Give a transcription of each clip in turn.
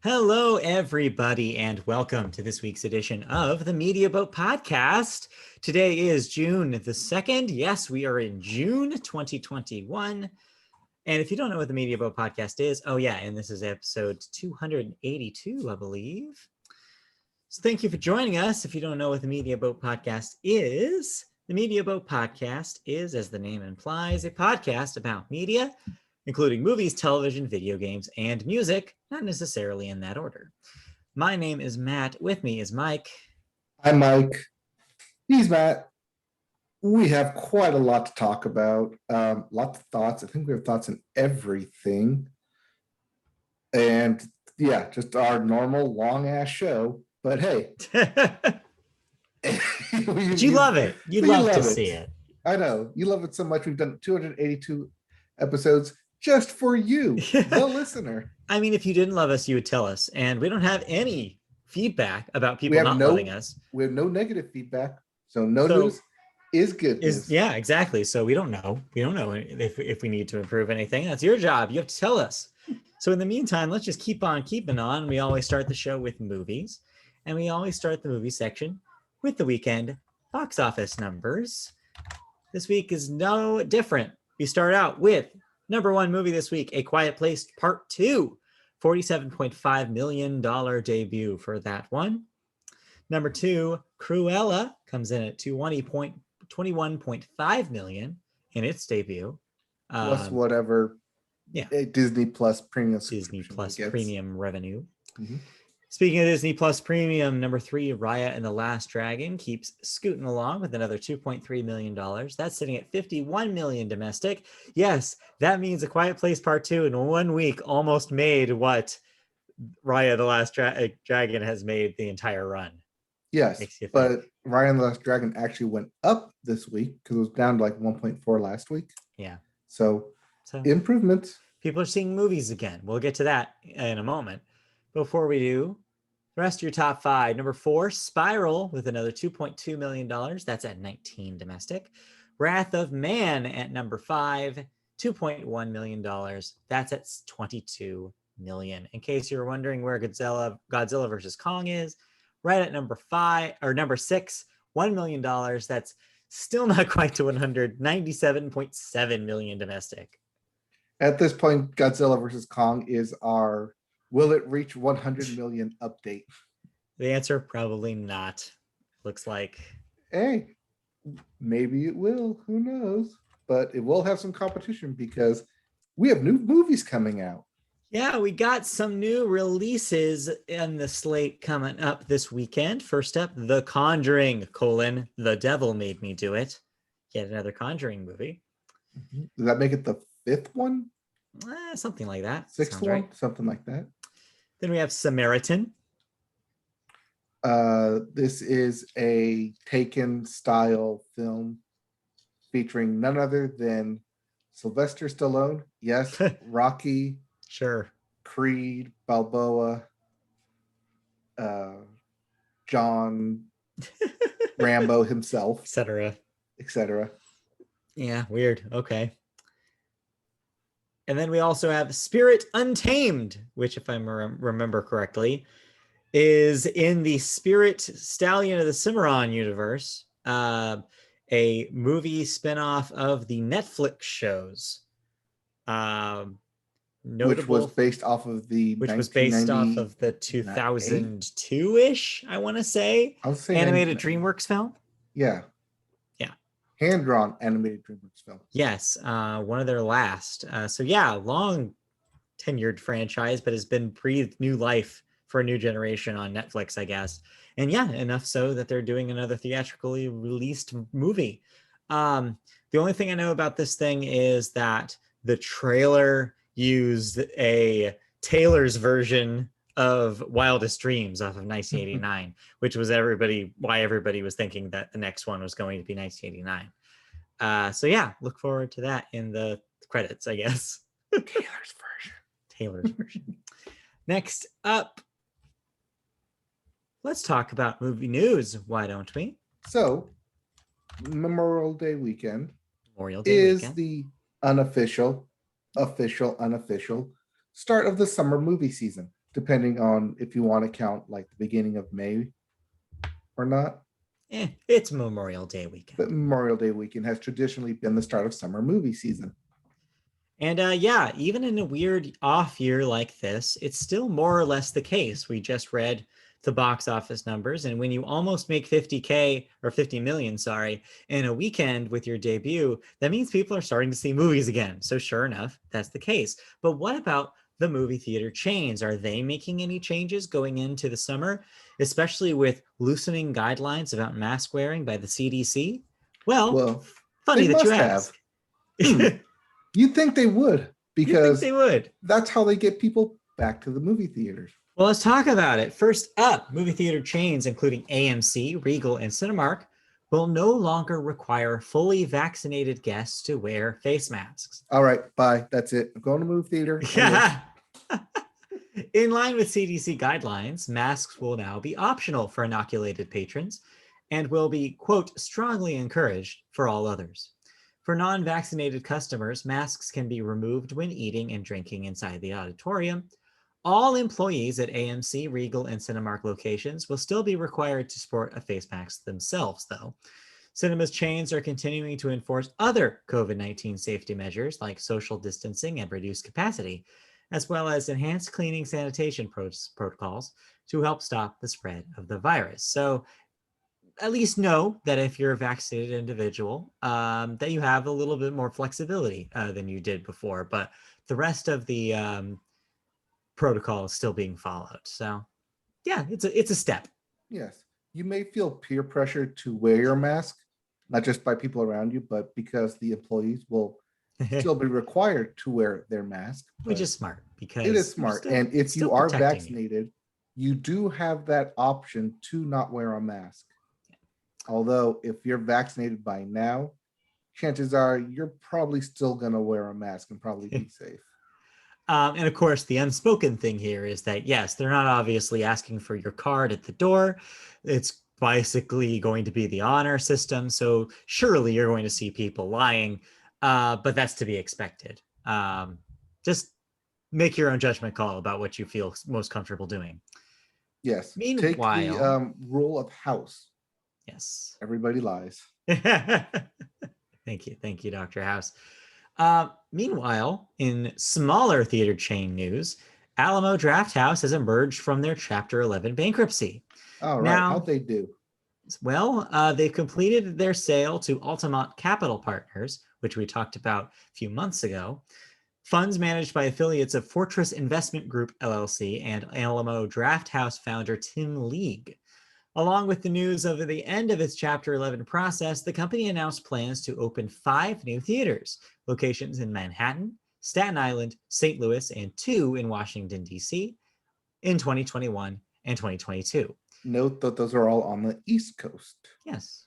Hello, everybody, and welcome to this week's edition of the Media Boat Podcast. Today is June the 2nd. Yes, we are in June 2021. And if you don't know what the Media Boat Podcast is, and this is episode 282, I believe. So thank you for joining us. If you don't know what the Media Boat Podcast is, the Media Boat Podcast is, as the name implies, a podcast about media, including movies, television, video games, and music, not necessarily in that order. My name is Matt. With me is Mike. I'm Mike. He's Matt. We have quite a lot to talk about. Lots of thoughts. I think we have thoughts on everything. And yeah, just our normal long-ass show. But hey. But you love it. You love to see it. I know. You love it so much. We've done 282 episodes just for you, the listener. I mean, if you didn't love us, you would tell us. And we don't have any feedback about people not loving us. We have no negative feedback. So news is good news. Yeah, exactly. So we don't know. We don't know if we need to improve anything. That's your job. You have to tell us. So in the meantime, let's just keep on keeping on. We always start the show with movies. And we always start the movie section with the weekend box office numbers. This week is no different. We start out with number one movie this week, A Quiet Place Part 2. $47.5 million debut for that one. Number two, Cruella comes in at $21.5 million in its debut. Plus whatever Disney Plus premium premium revenue. Mm-hmm. Speaking of Disney Plus Premium, number three, Raya and the Last Dragon keeps scooting along with another $2.3 million. That's sitting at $51 million domestic. Yes, that means A Quiet Place Part 2 in 1 week almost made what Raya the Last Dragon has made the entire run. Yes, but Raya and the Last Dragon actually went up this week because it was down to like 1.4 last week. Yeah. So improvements. People are seeing movies again. We'll get to that in a moment. Before we do, the rest of your top five. Number four, Spiral with another $2.2 million. That's at 19 domestic. Wrath of Man at number five, $2.1 million. That's at 22 million. In case you're wondering where Godzilla vs. Kong is, right at number six, $1 million. That's still not quite to 197.7 million domestic. At this point, Godzilla vs. Kong is our will it reach 100 million update? The answer, probably not. Looks like. Hey, maybe it will. Who knows? But it will have some competition because we have new movies coming out. Yeah, we got some new releases in the slate coming up this weekend. First up, The Conjuring, The Devil Made Me Do It. Yet another Conjuring movie. Does that make it the fifth one? Something like that. Sixth one? Right. Something like that. Then we have Samaritan. This is a Taken style film featuring none other than Sylvester Stallone. Yes, Rocky. Sure. Creed, Balboa, John Rambo himself, etc. Yeah, weird. Okay. And then we also have Spirit Untamed, which, if I remember correctly, is in the Spirit Stallion of the Cimarron universe, a movie spinoff of the Netflix shows. Which was based off of the 2002-ish, I want to say, animated DreamWorks film. Yeah. Hand-drawn animated DreamWorks film. Yes, one of their last. Long tenured franchise, but has been breathed new life for a new generation on Netflix, I guess. And yeah, enough so that they're doing another theatrically released movie. The only thing I know about this thing is that the trailer used a Taylor's version of Wildest Dreams off of 1989, which was why everybody was thinking that the next one was going to be 1989. Look forward to that in the credits, I guess. Taylor's version. Next up, let's talk about movie news. Why don't we? So, Memorial Day weekend is the unofficial start of the summer movie season. depending on if you want to count like the beginning of May or not. It's Memorial Day weekend. But Memorial Day weekend has traditionally been the start of summer movie season. And yeah, even in a weird off year like this, it's still more or less the case. We just read the box office numbers, and when you almost make 50K or 50 million, sorry, in a weekend with your debut, that means people are starting to see movies again. So sure enough, that's the case. But what about the movie theater chains? Are they making any changes going into the summer, especially with loosening guidelines about mask wearing by the CDC? Well, funny they that you must ask. have. You'd think they would, because they would. That's how they get people back to the movie theaters. Well, let's talk about it. First up, movie theater chains, including AMC, Regal, and Cinemark, will no longer require fully vaccinated guests to wear face masks. All right, bye. That's it. I'm going to movie theater. Yeah. In line with CDC guidelines, masks will now be optional for inoculated patrons and will be, quote, strongly encouraged for all others. For non-vaccinated customers, masks can be removed when eating and drinking inside the auditorium. All employees at AMC, Regal, and Cinemark locations will still be required to sport a face mask themselves, though. Cinemas chains are continuing to enforce other COVID-19 safety measures like social distancing and reduced capacity, as well as enhanced cleaning sanitation protocols to help stop the spread of the virus. So at least know that if you're a vaccinated individual, that you have a little bit more flexibility than you did before, but the rest of the protocol is still being followed. So yeah, it's a step. Yes. You may feel peer pressure to wear your mask, not just by people around you, but because the employees will still be required to wear their mask. Which is smart, because it is smart. And if you are vaccinated, you do have that option to not wear a mask. Although if you're vaccinated by now, chances are you're probably still going to wear a mask and probably be safe. And of course, the unspoken thing here is that, yes, they're not obviously asking for your card at the door. It's basically going to be the honor system. So surely you're going to see people lying, but that's to be expected. Just make your own judgment call about what you feel most comfortable doing. Yes. Meanwhile, take the rule of house. Yes. Everybody lies. Thank you, Dr. House. Meanwhile, in smaller theater chain news, Alamo Drafthouse has emerged from their Chapter 11 bankruptcy. All right, how'd they do? Well, they've completed their sale to Altamont Capital Partners, which we talked about a few months ago. Funds managed by affiliates of Fortress Investment Group, LLC, and Alamo Drafthouse founder Tim League. Along with the news of the end of its Chapter 11 process, the company announced plans to open 5 new theaters, locations in Manhattan, Staten Island, St. Louis, and 2 in Washington, D.C. in 2021 and 2022. Note that those are all on the East Coast. Yes.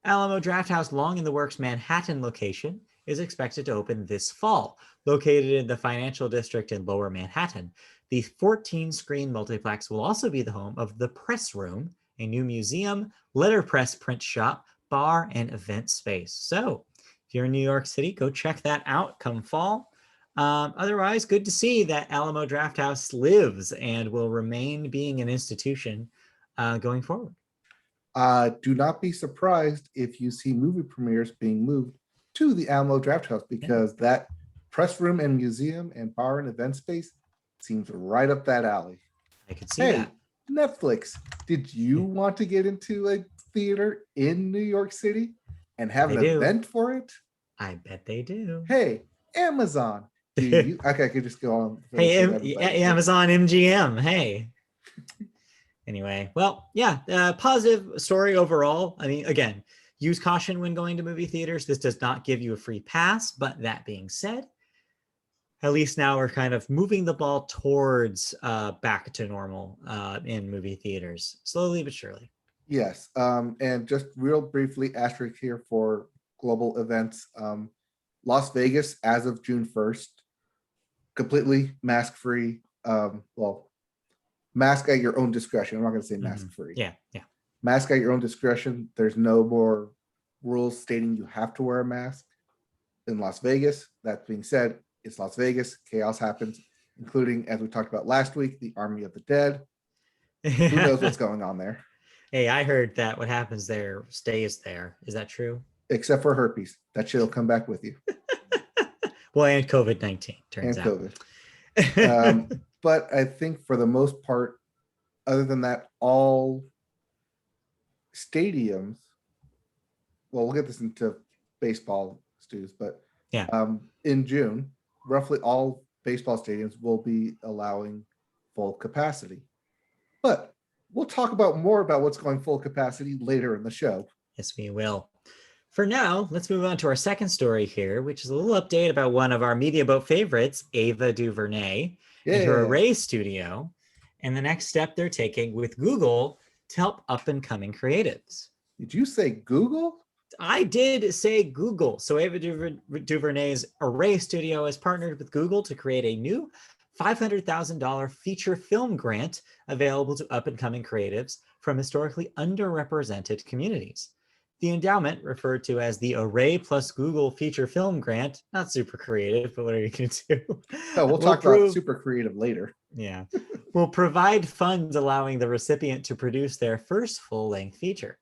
Alamo Drafthouse Long in the Works Manhattan location is expected to open this fall, located in the financial district in Lower Manhattan. The 14-screen multiplex will also be the home of the Press Room, a new museum, letterpress print shop, bar, and event space. So if you're in New York City, go check that out come fall. Otherwise, good to see that Alamo Drafthouse lives and will remain being an institution going forward. Do not be surprised if you see movie premieres being moved to the Alamo Drafthouse, because that press room and museum and bar and event space seems right up that alley. I could see that. Netflix, did you want to get into a theater in New York City and have an event for it? I bet they do. Hey, Amazon. Okay, I could just go on. Hey, Amazon MGM. Hey. Anyway, well, yeah, positive story overall. I mean, again, use caution when going to movie theaters. This does not give you a free pass, but that being said, at least now we're kind of moving the ball towards back to normal in movie theaters, slowly but surely. Yes, and just real briefly, asterisk here for global events. Las Vegas, as of June 1st, completely mask-free. Mask at your own discretion. I'm not going to say mask-free. Yeah. Mask at your own discretion. There's no more rules stating you have to wear a mask in Las Vegas. That being said, it's Las Vegas. Chaos happens. including, as we talked about last week, the Army of the Dead. Who knows what's going on there? Hey, I heard that what happens there stays there. Is that true? Except for herpes. That shit will come back with you. Well, and COVID-19 turns and out. COVID. But I think for the most part, other than that, all stadiums, well, we'll get this into baseball, Stews, but yeah, in June, roughly all baseball stadiums will be allowing full capacity. But we'll talk about more about what's going full capacity later in the show. Yes, we will. For now, let's move on to our second story here, which is a little update about one of our Media Boat favorites, Ava Duvernay, and her Array studio, and the next step they're taking with Google to help up-and-coming creatives. Did you say Google? I did say Google. So Ava Duvernay's Array studio has partnered with Google to create a new $500,000 feature film grant available to up-and-coming creatives from historically underrepresented communities. The endowment, referred to as the Array plus Google Feature Film Grant, not super creative, but what are you going to do? Oh, we'll talk about super creative later. Yeah. Will provide funds allowing the recipient to produce their first full-length feature.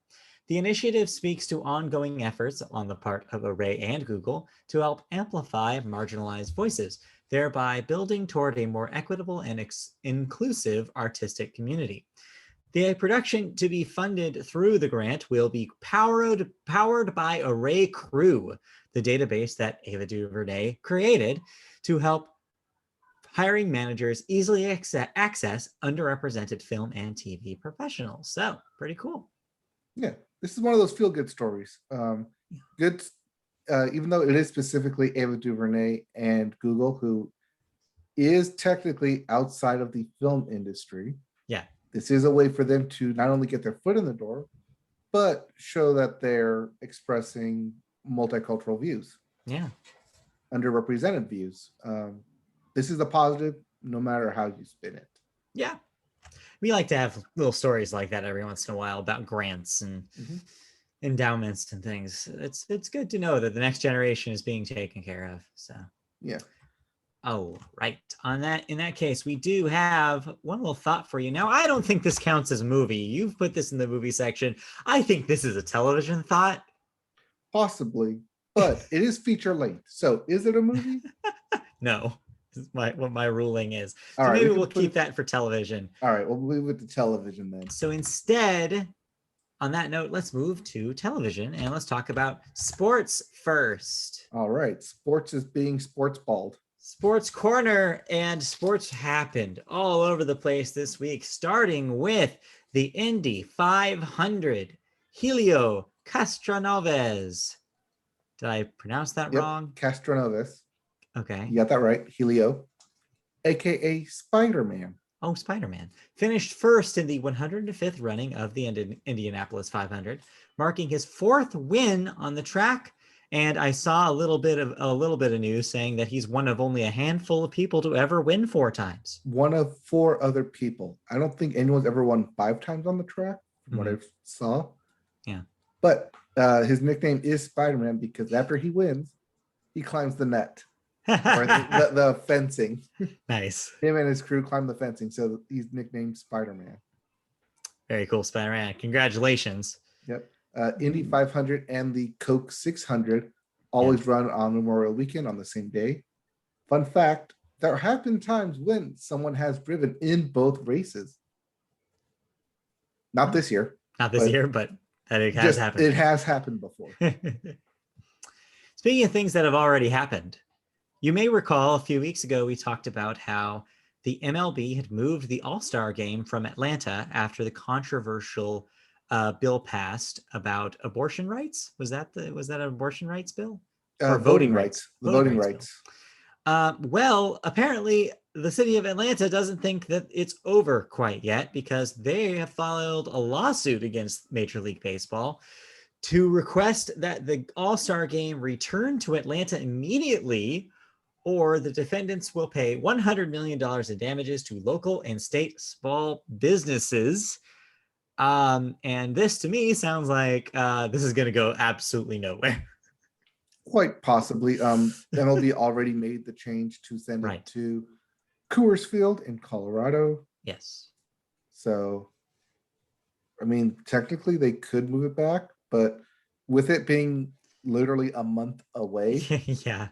The initiative speaks to ongoing efforts on the part of Array and Google to help amplify marginalized voices, thereby building toward a more equitable and inclusive artistic community. The production to be funded through the grant will be powered by Array Crew, the database that Ava Duvernay created to help hiring managers easily access underrepresented film and TV professionals. So, pretty cool. Yeah, this is one of those feel-good stories. Good, even though it is specifically Ava Duvernay and Google, who is technically outside of the film industry. Yeah. This is a way for them to not only get their foot in the door, but show that they're expressing multicultural views. Yeah. Underrepresented views. This is a positive, no matter how you spin it. Yeah. We like to have little stories like that every once in a while about grants and endowments and things. It's good to know that the next generation is being taken care of. So yeah. Oh, right. In that case, we do have one little thought for you. Now, I don't think this counts as a movie. You've put this in the movie section. I think this is a television thought. Possibly, but it is feature length. So is it a movie? No. This is what my ruling is. All so right, maybe we'll keep that for television. All right, we'll move it to television then. So instead, on that note, let's move to television and let's talk about sports first. All right, sports is being sports balled. Sports Corner, and sports happened all over the place this week, starting with the Indy 500. Helio Castroneves. Did I pronounce that wrong? Castroneves. Okay. You got that right. Helio, aka Spider-Man. Oh, Spider-Man. Finished first in the 105th running of the Indianapolis 500, marking his fourth win on the track. And I saw a little bit of news saying that he's one of only a handful of people to ever win 4 times. One of 4 other people. I don't think anyone's ever won 5 times on the track, from what I saw. Yeah. But his nickname is Spider-Man because after he wins, he climbs the net. Or the fencing. Nice. Him and his crew climb the fencing, so he's nicknamed Spider-Man. Very cool, Spider-Man. Congratulations. Yep. Indy 500 and the Coke 600 always run on Memorial Weekend on the same day. Fun fact, there have been times when someone has driven in both races. Not this year. Not this year, but that it has happened. It has happened before. Speaking of things that have already happened, you may recall a few weeks ago we talked about how the MLB had moved the All-Star game from Atlanta after the controversial bill passed about abortion rights. Was that an abortion rights bill? Or voting rights. The voting rights. Well, apparently the city of Atlanta doesn't think that it's over quite yet because they have filed a lawsuit against Major League Baseball to request that the All-Star game return to Atlanta immediately, or the defendants will pay $100 million in damages to local and state small businesses. And this to me sounds like this is going to go absolutely nowhere. Quite possibly. MLB already made the change to send it to Coors Field in Colorado. Yes. So, I mean, technically they could move it back, but with it being literally a month away, Yeah.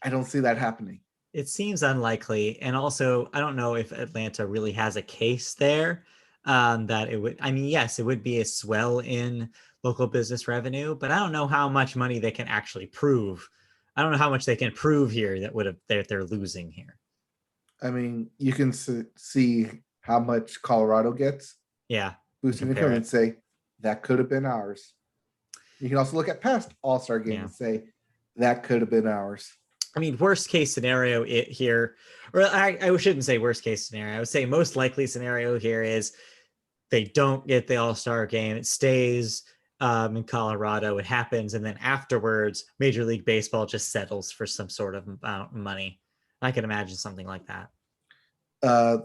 I don't see that happening. It seems unlikely. And also, I don't know if Atlanta really has a case there that it would, I mean, yes, it would be a swell in local business revenue, but I don't know how much money they can actually prove. I don't know how much they can prove here that would have that they're losing here. I mean, you can see how much Colorado gets Yeah. boosting income Compare and it. say that could have been ours. You can also look at past All-Star games Yeah. and say that could have been ours. I mean, worst case scenario here, or I shouldn't say worst case scenario. I would say most likely scenario here is they don't get the All-Star game. It stays in Colorado. It happens, and then afterwards, Major League Baseball just settles for some sort of money. I can imagine something like that.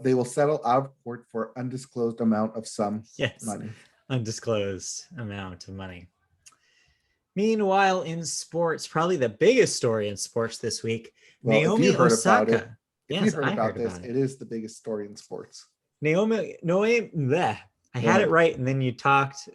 They will settle out of court for undisclosed amount of some Yes, money. undisclosed amount of money. Meanwhile, in sports, probably the biggest story in sports this week, Well, Naomi if you heard Osaka. about it, Yes, I heard this, about it. it is the biggest story in sports. Naomi, bleh. I had it right, and then you talked.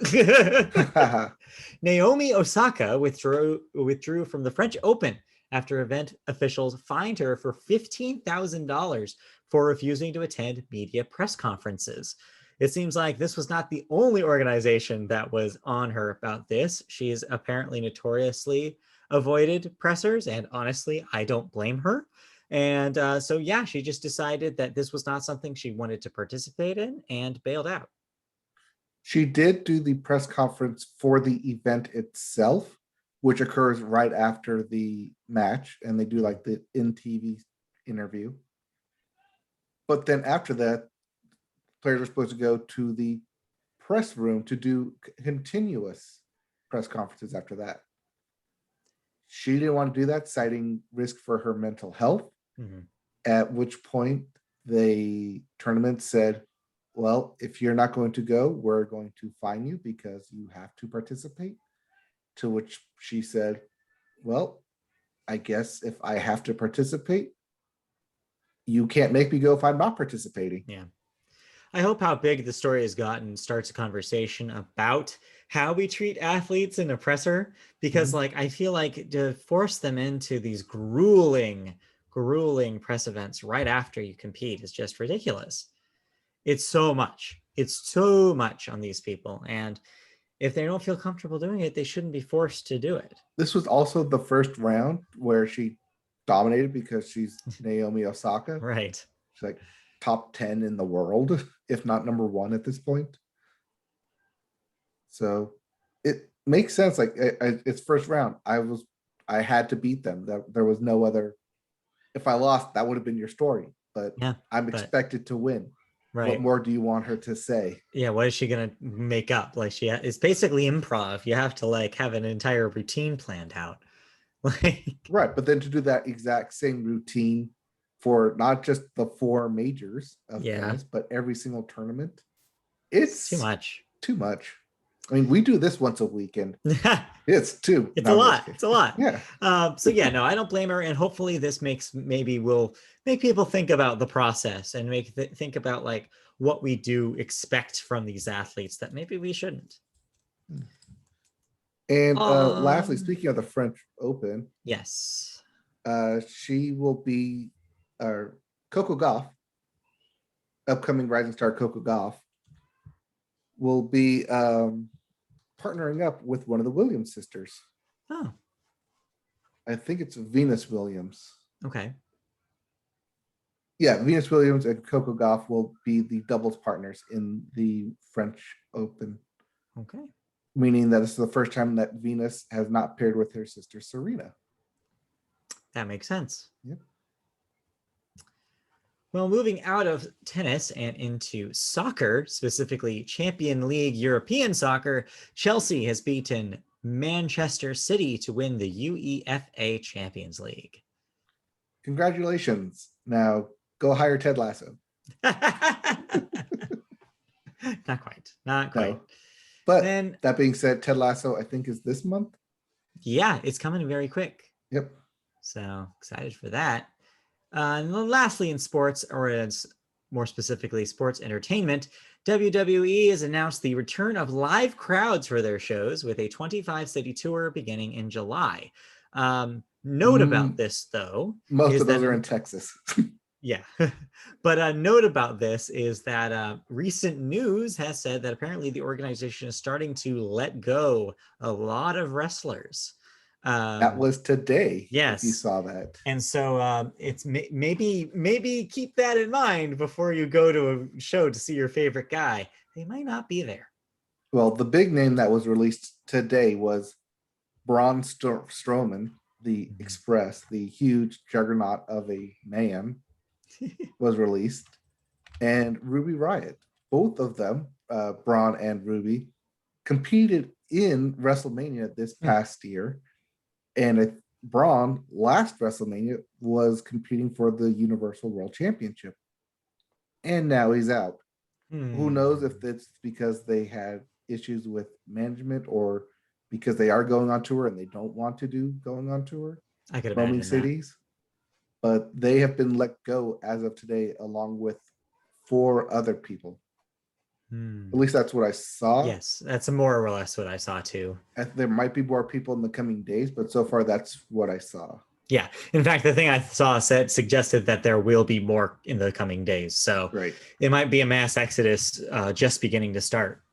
Naomi Osaka withdrew from the French Open after event officials fined her for $15,000 for refusing to attend media press conferences. It seems like this was not the only organization that was on her about this. She's apparently notoriously avoided pressers, and honestly, I don't blame her. And so, yeah, she just decided that this was not something she wanted to participate in and bailed out. She did do the press conference for the event itself, which occurs right after the match, and they do like the in-TV interview. But then after that, players are supposed to go to the press room to do continuous press conferences after that. She didn't want to do that, citing risk for her mental health. Mm-hmm. At which point the tournament said, well, if you're not going to go, we're going to fine you because you have to participate. To which she said, well, I guess if I have to participate, you can't make me go if I'm not participating. Yeah. I hope how big the story has gotten starts a conversation about how we treat athletes and oppressor, because like I feel like to force them into these grueling press events right after you compete is just ridiculous. It's so much on these people, and if they don't feel comfortable doing it, they shouldn't be forced to do it. This was also the first round where she dominated because she's Naomi Osaka. Right. She's like top 10 in the world, if not number 1 at this point. So it makes sense. Like it's first round. I had to beat them. There was no other. If I lost, that would have been your story. But Yeah, I'm expected to win. Right. What more do you want her to say? Yeah, what is she gonna make up? Like it's basically improv. You have to like have an entire routine planned out. Like right, but then to do that exact same routine for not just the 4 majors of tennis, but every single tournament, it's too much. Too much. I mean, we do this once a week, and it's too. It's a lot. It's a lot. Yeah. So yeah, no, I don't blame her, and hopefully this will make people think about the process and think about like what we do expect from these athletes that maybe we shouldn't. And lastly, speaking of the French Open, yes, she will be Coco Gauff, upcoming rising star Coco Gauff, will be partnering up with one of the Williams sisters. Oh, I think it's Venus Williams. Okay. Yeah, Venus Williams and Coco Gauff will be the doubles partners in the French Open. Okay. Meaning that it's the first time that Venus has not paired with her sister Serena. That makes sense. Yep. Well, moving out of tennis and into soccer, specifically Champion League European soccer, Chelsea has beaten Manchester City to win the UEFA Champions League. Congratulations. Now go hire Ted Lasso. Not quite. Not quite. No. But then, that being said, Ted Lasso, I think, is this month. Yeah, it's coming very quick. Yep. So excited for that. And then lastly, in sports, or as more specifically, sports entertainment, WWE has announced the return of live crowds for their shows with a 25-city tour beginning in July. Note about this, though, Most is of those that are in Texas. yeah, but a note about this is that recent news has said that apparently the organization is starting to let go a lot of wrestlers. That was today, if you Yes. saw that. And so it's maybe keep that in mind before you go to a show to see your favorite guy. They might not be there. Well, the big name that was released today was Braun Strowman, the Express, the huge juggernaut of a man, was released, and Ruby Riott. Both of them, Braun and Ruby, competed in WrestleMania this past year, and Braun last WrestleMania was competing for the Universal World Championship, and now he's out. Who knows if it's because they had issues with management or because they are going on tour and they don't want to do going on tour, I could roaming imagine cities. But they have been let go as of today, along with 4 other people. At least that's what I saw. Yes, that's more or less what I saw too. There might be more people in the coming days, but so far that's what I saw. Yeah. In fact, the thing I saw suggested that there will be more in the coming days. So Right. It might be a mass exodus just beginning to start.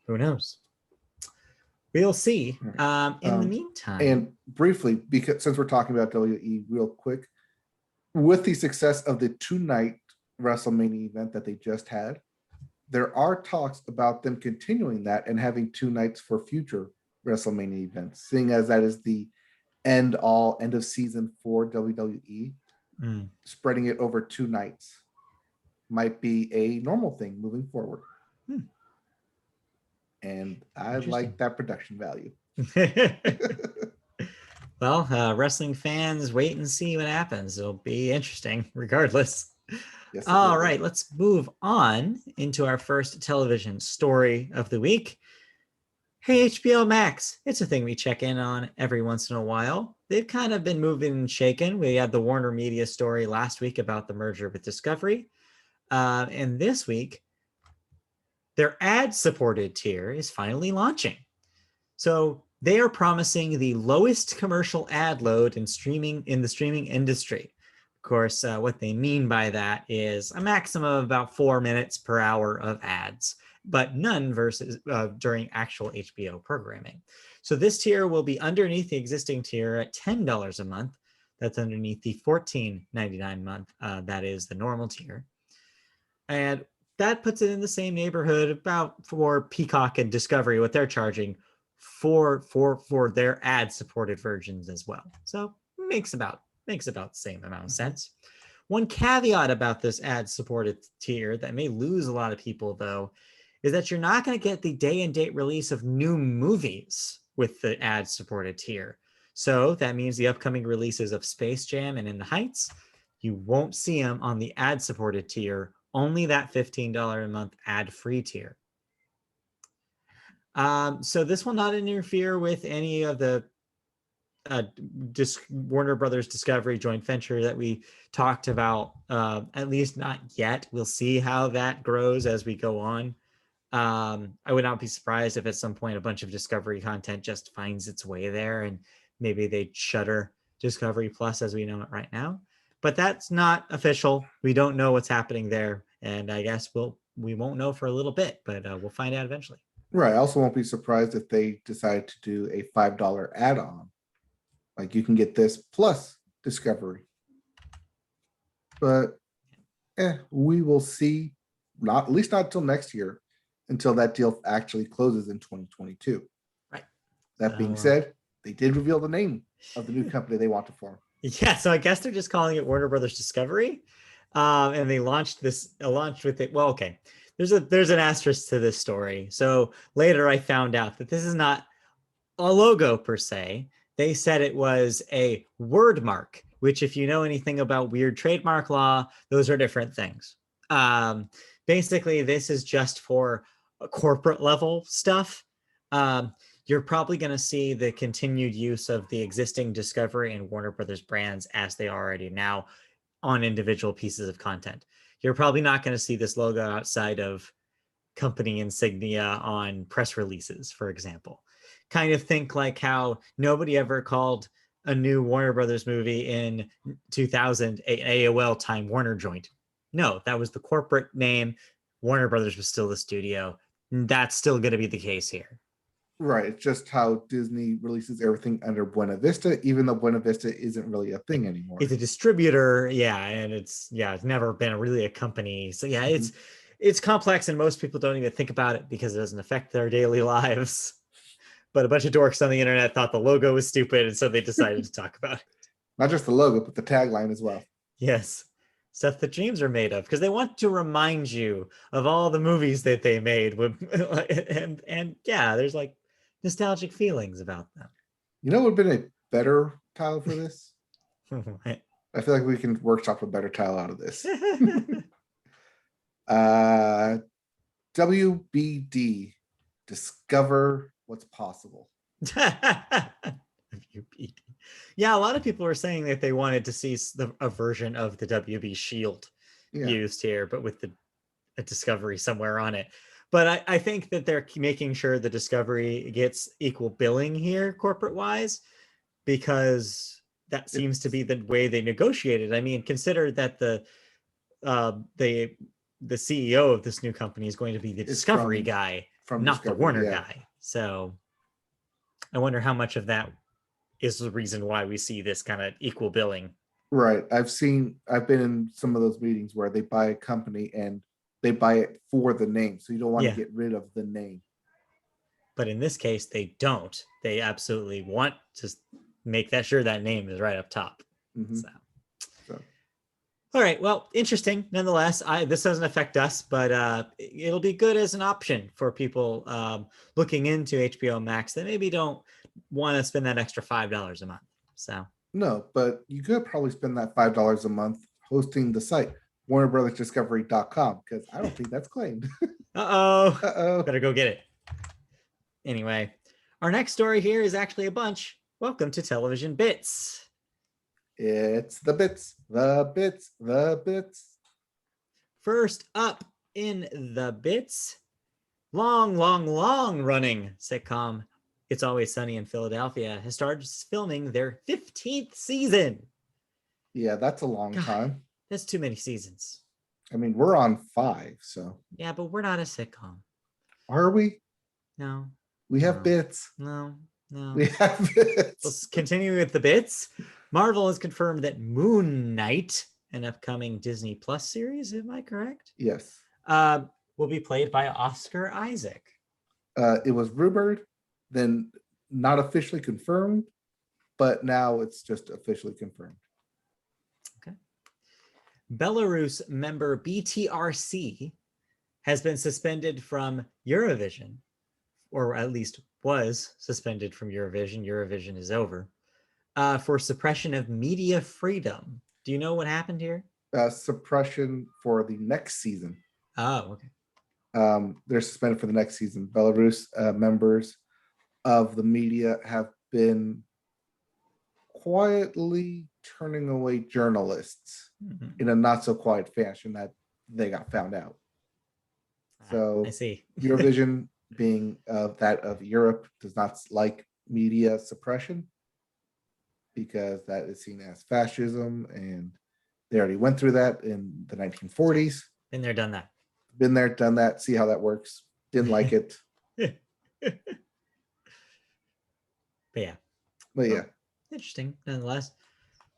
Who knows? We'll see. In the meantime. And briefly, because since we're talking about WWE real quick, with the success of the 2-night WrestleMania event that they just had, there are talks about them continuing that and having 2 nights for future WrestleMania events, seeing as that is the end of season for WWE. Spreading it over 2 nights might be a normal thing moving forward. And I like that production value. Well, wrestling fans, wait and see what happens. It'll be interesting regardless. Yes, all right, let's move on into our first television story of the week. Hey, HBO Max, it's a thing we check in on every once in a while. They've kind of been moving and shaken. We had the Warner Media story last week about the merger with Discovery. And this week, their ad-supported tier is finally launching. So they are promising the lowest commercial ad load in the streaming industry. Of course, what they mean by that is a maximum of about 4 minutes per hour of ads, but none during actual HBO programming. So this tier will be underneath the existing tier at $10 a month. That's underneath the $14.99 month. That is the normal tier. And that puts it in the same neighborhood about for Peacock and Discovery, what they're charging for their ad-supported versions as well. So makes about the same amount of sense. One caveat about this ad-supported tier that may lose a lot of people, though, is that you're not going to get the day and date release of new movies with the ad-supported tier. So that means the upcoming releases of Space Jam and In the Heights, you won't see them on the ad-supported tier, only that $15 a month ad-free tier. So this will not interfere with any of the Warner Brothers Discovery joint venture that we talked about, at least not yet. We'll see how that grows as we go on. I would not be surprised if at some point a bunch of Discovery content just finds its way there and maybe they shutter Discovery Plus as we know it right now. But that's not official. We don't know what's happening there. And I guess we won't know for a little bit, but we'll find out eventually. Right. I also won't be surprised if they decide to do a $5 add-on. Like you can get this plus Discovery. But we will see. At least not until next year, until that deal actually closes in 2022. Right. That being said, they did reveal the name of the new company they want to form. Yeah, so I guess they're just calling it Warner Brothers Discovery. And they launched with it. Well, okay. There's an asterisk to this story. So later I found out that this is not a logo per se. They said it was a word mark, which if you know anything about weird trademark law, those are different things. Basically, this is just for corporate level stuff. You're probably going to see the continued use of the existing Discovery and Warner Brothers brands as they are already now on individual pieces of content. You're probably not going to see this logo outside of company insignia on press releases, for example. Kind of think like how nobody ever called a new Warner Brothers movie in 2000 a AOL Time Warner joint. No, that was the corporate name. Warner Brothers was still the studio. That's still going to be the case here. Right. It's just how Disney releases everything under Buena Vista, even though Buena Vista isn't really a thing anymore. It's a distributor, yeah, and it's never been really a company. So yeah, it's complex, and most people don't even think about it because it doesn't affect their daily lives. But a bunch of dorks on the internet thought the logo was stupid, and so they decided to talk about it. Not just the logo, but the tagline as well. Yes. Stuff that dreams are made of, because they want to remind you of all the movies that they made and yeah, there's like nostalgic feelings about them. You know what would have been a better title for this? I feel like we can workshop a better title out of this. WBD, Discover What's Possible. WBD. Yeah, a lot of people were saying that they wanted to see a version of the WB Shield used here, but with a Discovery somewhere on it. But I think that they're making sure the Discovery gets equal billing here, corporate-wise, because that seems to be the way they negotiated. I mean, consider that the CEO of this new company is going to be the Discovery guy, not the Warner guy. So I wonder how much of that is the reason why we see this kind of equal billing. Right. I've been in some of those meetings where they buy a company and they buy it for the name. So you don't want to get rid of the name. But in this case, they don't. They absolutely want to make sure that name is right up top. So. All right. Well, interesting. Nonetheless, this doesn't affect us, but it'll be good as an option for people looking into HBO Max that maybe don't want to spend that extra $5 a month. So no, but you could probably spend that $5 a month hosting the site WarnerBrothersDiscovery.com, because I don't think that's claimed. Uh-oh. Better go get it. Anyway, our next story here is actually a bunch. Welcome to Television Bits. It's the bits, the bits, the bits. First up in the bits, long running sitcom It's Always Sunny in Philadelphia has started filming their 15th season. Yeah, that's a long time. That's too many seasons. I mean, we're on 5, so. Yeah, but we're not a sitcom. Are we? No. We have bits. No. We have bits. Let's continue with the bits. Marvel has confirmed that Moon Knight, an upcoming Disney Plus series, am I correct? Yes. Will be played by Oscar Isaac. It was rumored, then not officially confirmed, but now it's just officially confirmed. Okay. Belarus member BTRC has been suspended from Eurovision, or at least was suspended from Eurovision. Eurovision is over. For suppression of media freedom. Do you know what happened here? Suppression for the next season. Oh, okay. They're suspended for the next season. Belarus members of the media have been quietly turning away journalists in a not so quiet fashion that they got found out. So I see. Eurovision, being that of Europe, does not like media suppression, because that is seen as fascism, and they already went through that in the 1940s. Been there, done that. Been there, done that. See how that works. Didn't like it. But yeah. Interesting, nonetheless.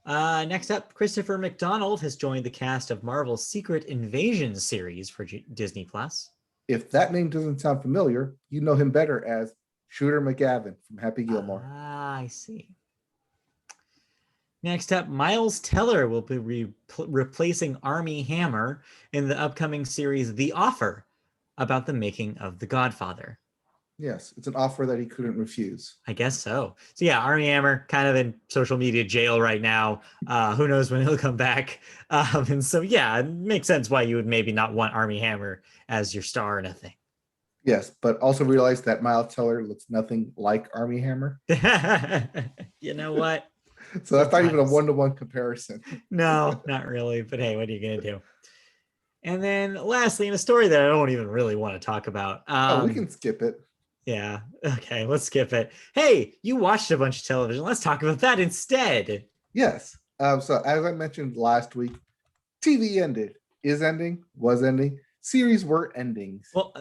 Next up, Christopher McDonald has joined the cast of Marvel's Secret Invasion series for Disney Plus. If that name doesn't sound familiar, you know him better as Shooter McGavin from Happy Gilmore. I see. Next up, Miles Teller will be replacing Armie Hammer in the upcoming series The Offer, about the making of The Godfather. Yes, it's an offer that he couldn't refuse. I guess so. So yeah, Armie Hammer kind of in social media jail right now. Who knows when he'll come back. And so yeah, it makes sense why you would maybe not want Armie Hammer as your star in a thing. Yes, but also realize that Miles Teller looks nothing like Armie Hammer. You know what? So that's not even a Sometimes. one-to-one comparison. No, not really. But hey, what are you gonna do? And then lastly, in a story that I don't even really want to talk about. Oh, we can skip it. Yeah. Okay, let's skip it. Hey, you watched a bunch of television. Let's talk about that instead. Yes. So as I mentioned last week, TV ended, is ending, was ending. Series were endings. Well,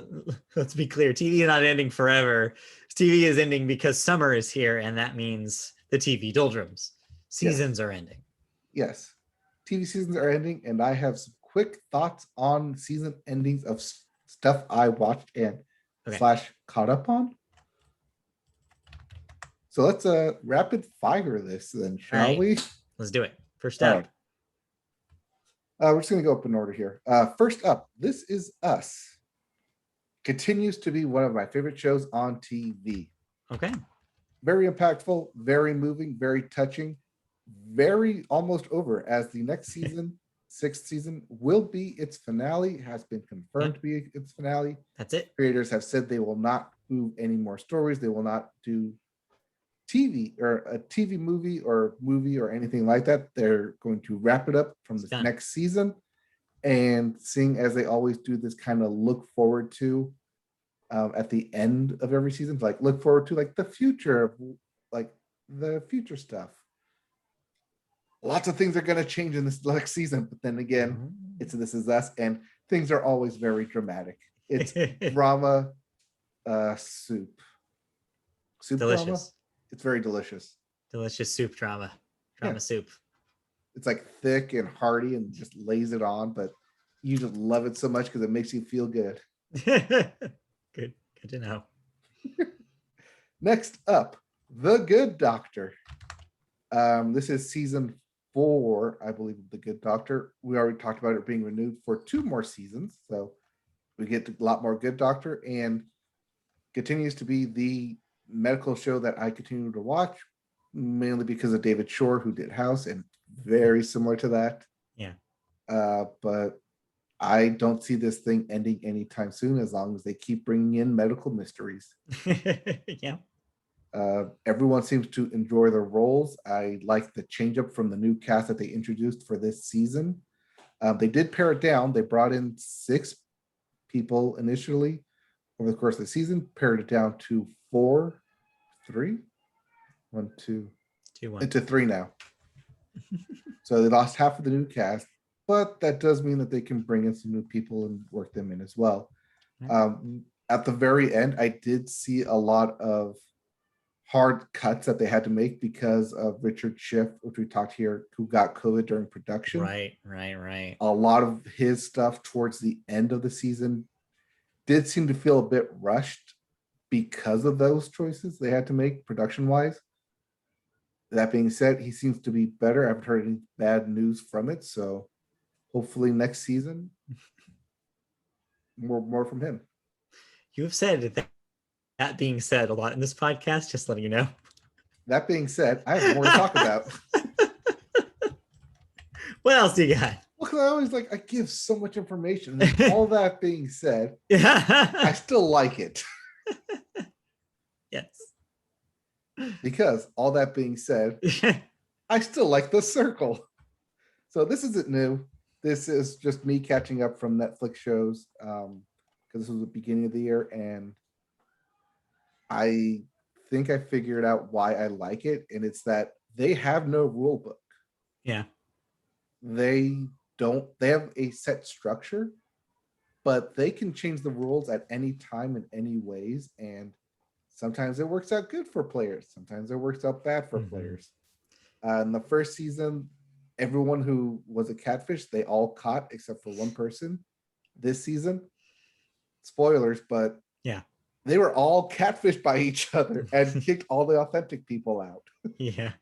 let's be clear. TV is not ending forever. TV is ending because summer is here, and that means the TV doldrums. Seasons are ending. Yes. TV seasons are ending, and I have some quick thoughts on season endings of stuff I watched and slash caught up on. So let's rapid fire this then, shall we? Let's do it. First up. We're just going to go up in order here. First up, This Is Us. Continues to be one of my favorite shows on TV. Okay. Very impactful, very moving, very touching, very almost over, as the next season, sixth season, will be its finale, has been confirmed to be its finale. That's it. Creators have said they will not move any more stories. They will not do TV or a TV movie or anything like that. They're going to wrap it up from the next season. And seeing as they always do this kind of look forward to at the end of every season, like look forward to like the future, like the future stuff. Lots of things are going to change in this next season, but then again, it's This Is Us, and things are always very dramatic. It's drama soup. Delicious. Drama. It's very delicious. Delicious soup drama. Soup. It's like thick and hearty and just lays it on, but you just love it so much because it makes you feel good. Good to know. Next up, The Good Doctor. This is season 4, I believe, of The Good Doctor. We already talked about it being renewed for 2 more seasons, so we get a lot more Good Doctor, and continues to be the medical show that I continue to watch, mainly because of David Shore, who did House, and very similar to that. Yeah. But I don't see this thing ending anytime soon, as long as they keep bringing in medical mysteries. Yeah. Everyone seems to enjoy their roles. I like the change up from the new cast that they introduced for this season. They did pare it down. They brought in 6 people initially over the course of the season, pared it down to 4, 3, 1, 2, 2, 1. into 3 now. So they lost half of the new cast, but that does mean that they can bring in some new people and work them in as well. At the very end, I did see a lot of hard cuts that they had to make because of Richard Schiff, which we talked here, who got COVID during production. Right. A lot of his stuff towards the end of the season did seem to feel a bit rushed because of those choices they had to make production-wise. That being said, he seems to be better. I haven't heard any bad news from it, so hopefully next season, more from him. You have said that being said a lot in this podcast, just letting you know. That being said, I have more to talk about. What else do you got? Well, because I always I give so much information. And all that being said, I still like it. Yes. Because all that being said, I still like The Circle. So this isn't new. This is just me catching up from Netflix shows, because this was the beginning of the year, and I think I figured out why I like it, and it's that they have no rule book. Yeah. They have a set structure, but they can change the rules at any time in any ways, and sometimes it works out good for players. Sometimes it works out bad for players. In the first season, everyone who was a catfish, they all caught except for one person. This season, spoilers, but yeah, they were all catfished by each other and kicked all the authentic people out. Yeah.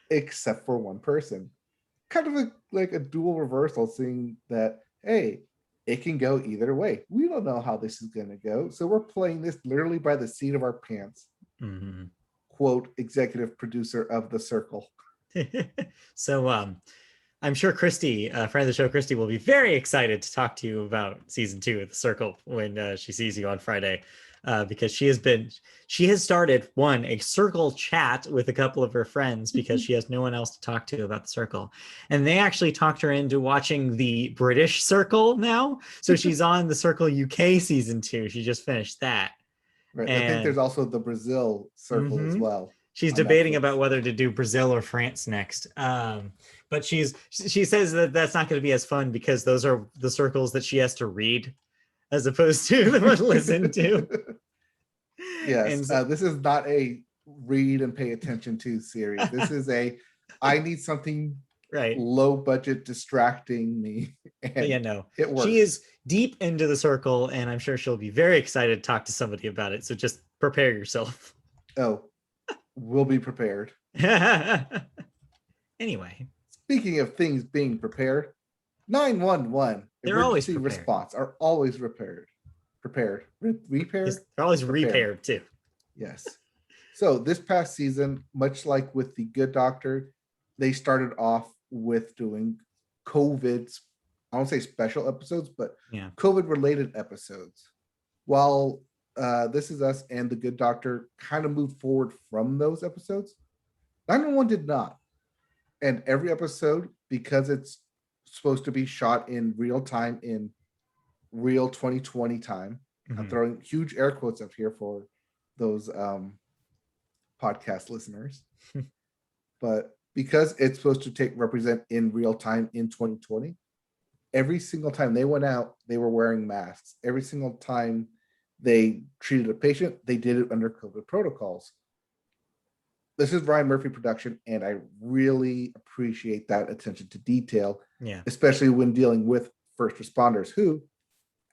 Except for one person. Kind of like a dual reversal, seeing that, hey, it can go either way. We don't know how this is going to go. So we're playing this literally by the seat of our pants. Quote, executive producer of The Circle. So I'm sure Christy, a friend of the show, Christy, will be very excited to talk to you about season 2 of The Circle when she sees you on Friday. because she has started a circle chat with a couple of her friends because she has no one else to talk to about the circle. And they actually talked her into watching the British Circle now. So she's on the Circle UK season 2. She just finished that. Right. And I think there's also the Brazil Circle as well. She's debating about whether to do Brazil or France next. But she says that that's not going to be as fun because those are the circles that she has to read as opposed to listen to. Yes, this is not a read and pay attention to series. This is I need something right, low budget distracting me. But yeah, no, it works. She is deep into the circle, and I'm sure she'll be very excited to talk to somebody about it. So just prepare yourself. Oh, we'll be prepared. Anyway, speaking of things being prepared, 911 emergency response are always repaired. Repaired. They're always repaired too. Yes. So this past season, much like with the Good Doctor, they started off with doing COVID, I won't say special episodes, but COVID related episodes. While This Is Us and the Good Doctor kind of moved forward from those episodes, 911 did not. And every episode, because it's supposed to be shot in real time, in real 2020 time, I'm throwing huge air quotes up here for those podcast listeners. But because it's supposed to represent in real time in 2020, every single time they went out, they were wearing masks. Every single time they treated a patient, they did it under COVID protocols. This is Ryan Murphy production, and I really appreciate that attention to detail, especially when dealing with first responders who,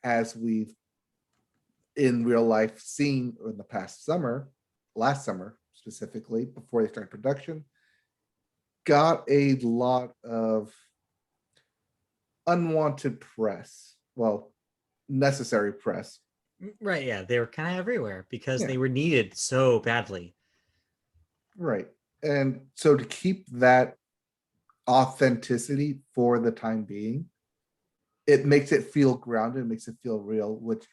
as we've in real life seen in the past summer, last summer specifically, before they started production, got a lot of unwanted press. Well, necessary press. Right, yeah. They were kind of everywhere because they were needed so badly. Right. And so to keep that authenticity for the time being, it makes it feel grounded, makes it feel real, which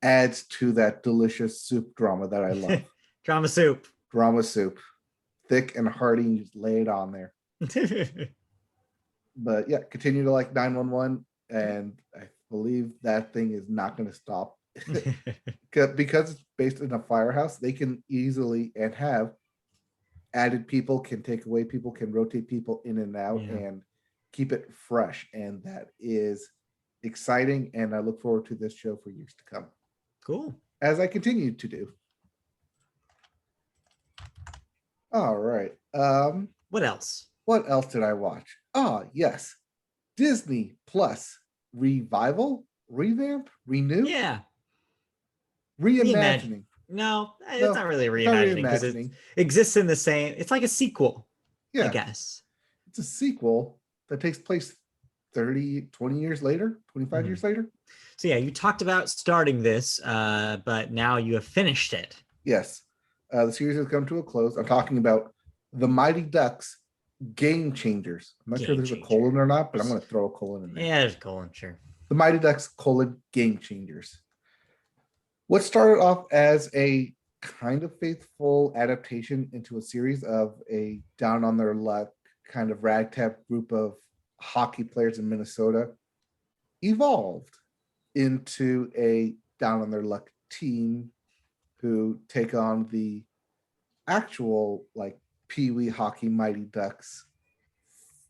adds to that delicious soup drama that I love. Drama soup. Drama soup. Thick and hearty, and you just lay it on there. But yeah, continue to like 911, and I believe that thing is not going to stop. Because it's based in a firehouse, they can easily and have added people, can take away people, can rotate people in and out, and keep it fresh. And that is exciting, and I look forward to this show for years to come. Cool. As I continue to do. All right. What else? What else did I watch? Yes. Disney Plus revival, revamp, renew? Yeah. Reimagining. No, it's not really reimagining because it exists in the same, it's like a sequel, I guess. It's a sequel that takes place 20 years later, 25 years later. So yeah, you talked about starting this, but now you have finished it. Yes. The series has come to a close. I'm talking about The Mighty Ducks Game Changers. I'm not sure if there's a colon or not, but I'm going to throw a colon in there. Yeah, there's a colon, sure. The Mighty Ducks : Game Changers. What started off as a kind of faithful adaptation into a series of a down on their luck kind of ragtag group of hockey players in Minnesota evolved into a down on their luck team who take on the actual like Pee Wee Hockey Mighty Ducks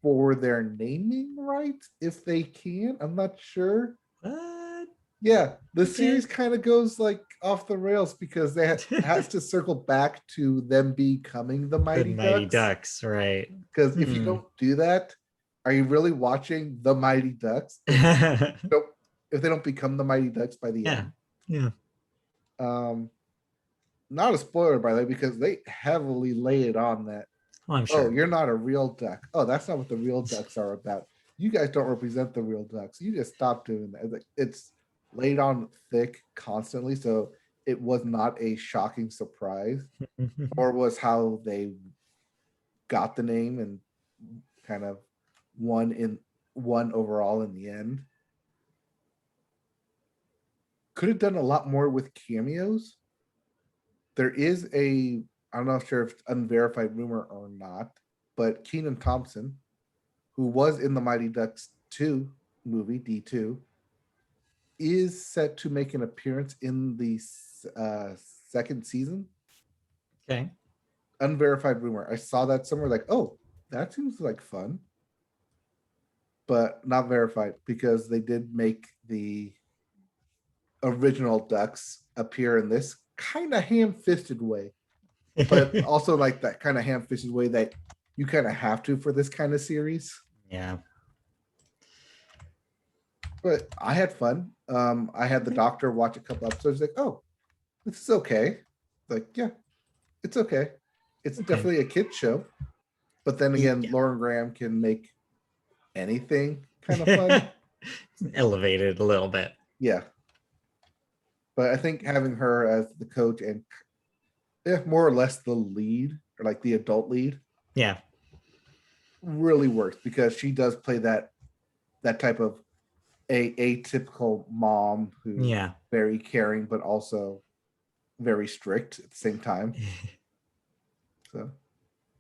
for their naming rights, if they can. I'm not sure. What? Yeah, the series kind of goes like off the rails because they has to circle back to them becoming the Mighty Ducks, right? Because if you don't do that, are you really watching the Mighty Ducks? If they don't become the Mighty Ducks by the end. Yeah. Not a spoiler, by the way, because they heavily lay it on that. Oh, I'm sure. Oh, you're not a real duck. Oh, that's not what the real ducks are about. You guys don't represent the real ducks. You just stop doing that. It's laid on thick constantly, so it was not a shocking surprise, or was how they got the name and kind of won overall in the end. Could have done a lot more with cameos. there is I'm not sure if it's unverified rumor or not, but Kenan Thompson, who was in the Mighty Ducks 2 movie, D2, is set to make an appearance in the second season. Okay. Unverified rumor. I saw that somewhere like, oh, that seems like fun. But not verified because they did make the original Ducks appear in this kind of ham-fisted way. But also like that kind of ham-fisted way that you kind of have to for this kind of series. Yeah. But I had fun. I had the doctor watch a couple episodes like, oh, this is okay. Like, yeah, it's okay. It's definitely a kid's show. But then again, Lauren Graham can make anything kind of fun. Elevated a little bit. Yeah. But I think having her as the coach and more or less the lead or like the adult lead. Yeah. Really works because she does play that type of atypical mom who's very caring but also very strict at the same time. So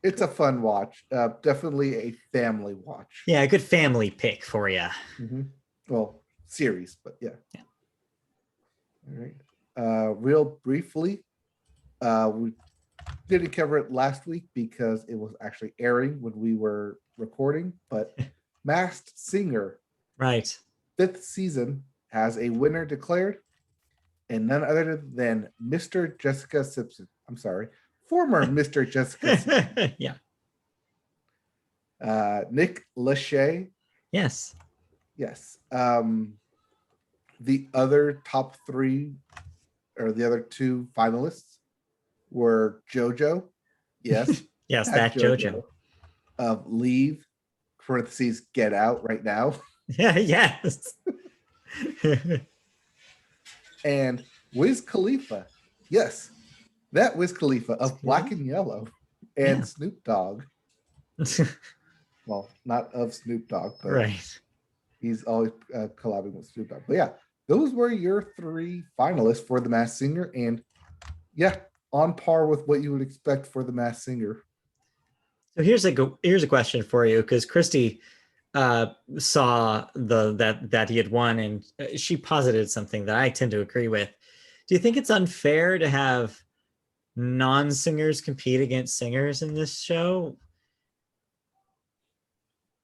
it's a fun watch. Definitely a family watch. Yeah, a good family pick for you. Mm-hmm. Well, series, but yeah. All right. Real briefly, we didn't cover it last week because it was actually airing when we were recording, but Masked Singer, right, 5th season has a winner declared, and none other than Mr. Jessica Simpson. I'm sorry, former Mr. Jessica Simpson. Yeah. Nick Lachey. Yes. Yes. The other top 3 or the other 2 finalists were JoJo. Yes. Yes, that JoJo. Of Leave, parentheses, Get Out right now. Yeah, yes. And Wiz Khalifa. Yes. That Wiz Khalifa of Black and Yellow and Snoop Dogg. Well, not of Snoop Dogg, but right. He's always collabing with Snoop Dogg. But yeah, those were your 3 finalists for the Masked Singer, and on par with what you would expect for the Masked Singer. So here's a question for you, because Christy saw that he had won, and she posited something that I tend to agree with. Do you think it's unfair to have non-singers compete against singers in this show?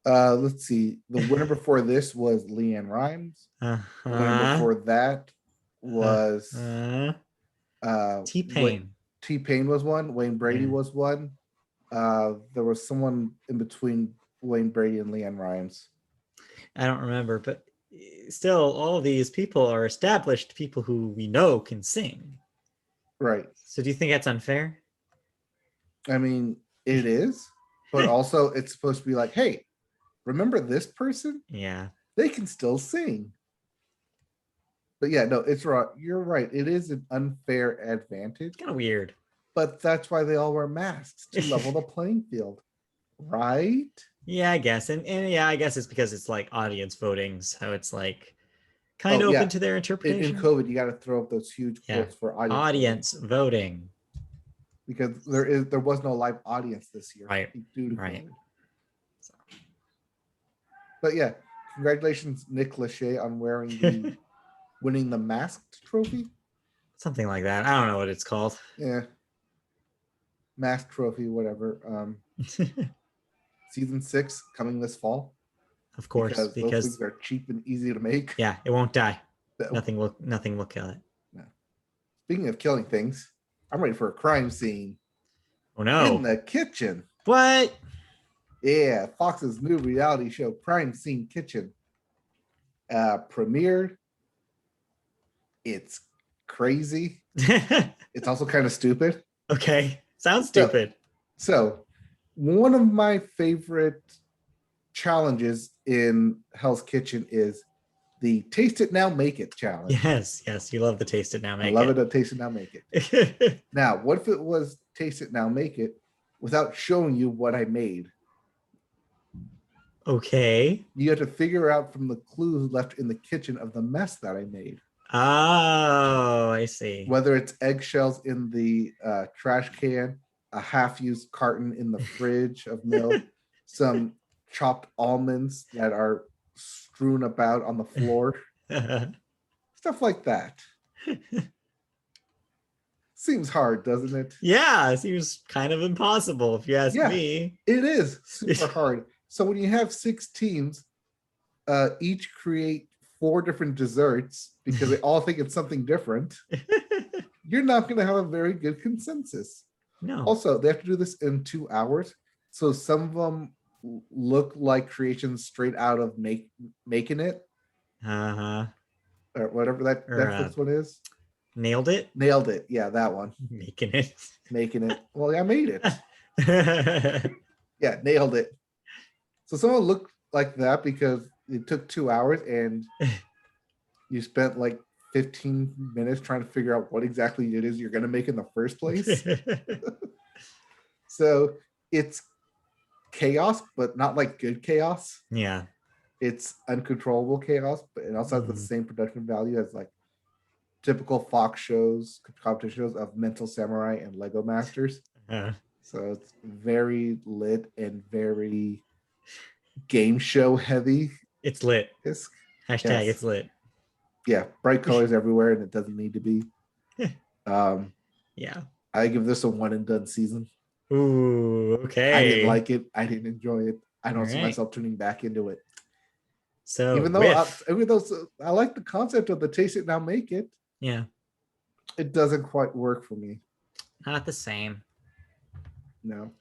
Let's see. The winner before this was Leanne Rimes. The winner before that was T-Pain. T-Pain was one. Wayne Brady was one. There was someone in between Wayne Brady and Leanne Rimes. I don't remember, but still, all of these people are established people who we know can sing. Right. So do you think that's unfair? I mean, it is, but also it's supposed to be like, hey, remember this person? Yeah. They can still sing. But yeah, no, it's right. You're right. It is an unfair advantage. Kind of weird. But that's why they all wear masks, to level the playing field. Right? Yeah, I guess. And yeah, I guess it's because it's like audience voting. So it's like kind of open to their interpretation. In COVID, you got to throw up those huge quotes for audience voting. Because there was no live audience this year. Right. Due to right. COVID. But yeah, congratulations, Nick Lachey, on winning the Masked trophy. Something like that. I don't know what it's called. Yeah. Masked trophy, whatever. Season 6 coming this fall. Of course, because those things are cheap and easy to make. Yeah, it won't die. Nothing will kill it. No. Speaking of killing things, I'm ready for a crime scene. Oh no. In the kitchen. What? Yeah, Fox's new reality show, Crime Scene Kitchen, premiered. It's crazy. It's also kind of stupid. Okay, sounds stupid. So one of my favorite challenges in Hell's Kitchen is the Taste It Now Make It challenge. Yes, you love the Taste It Now Make It. I love it, Taste It Now Make It. Now, what if it was Taste It Now Make It without showing you what I made? Okay. You have to figure out from the clues left in the kitchen of the mess that I made. Oh, I see. Whether it's eggshells in the trash can, a half-used carton in the fridge of milk, some chopped almonds that are strewn about on the floor, stuff like that. Seems hard, doesn't it? Yeah, it seems kind of impossible if you ask Yeah, me. it is super hard. So when you have 6 teams, each create 4 different desserts because they all think it's something different, you're not going to have a very good consensus. No. Also, they have to do this in 2 hours. So some of them look like creations straight out of Making It, Uh-huh. or whatever that Or, Netflix one is. Nailed it? Nailed it. Yeah, that one. Making it. Making It. Well, I made it. Yeah, nailed it. So someone looked like that because it took 2 hours and you spent like 15 minutes trying to figure out what exactly it is you're going to make in the first place. So it's chaos, but not like good chaos. Yeah. It's uncontrollable chaos, but it also has the same production value as like typical Fox shows, competition shows of Mental Samurai and Lego Masters. So it's very lit and very game show heavy. It's lit. Hashtag it's lit. Yeah, bright colors everywhere, and it doesn't need to be. Yeah. I give this a 1 and done season. Ooh, okay. I didn't like it. I didn't enjoy it. I don't see right. myself tuning back into it. So even though I like the concept of the taste it now make it, yeah, it doesn't quite work for me. Not the same. No.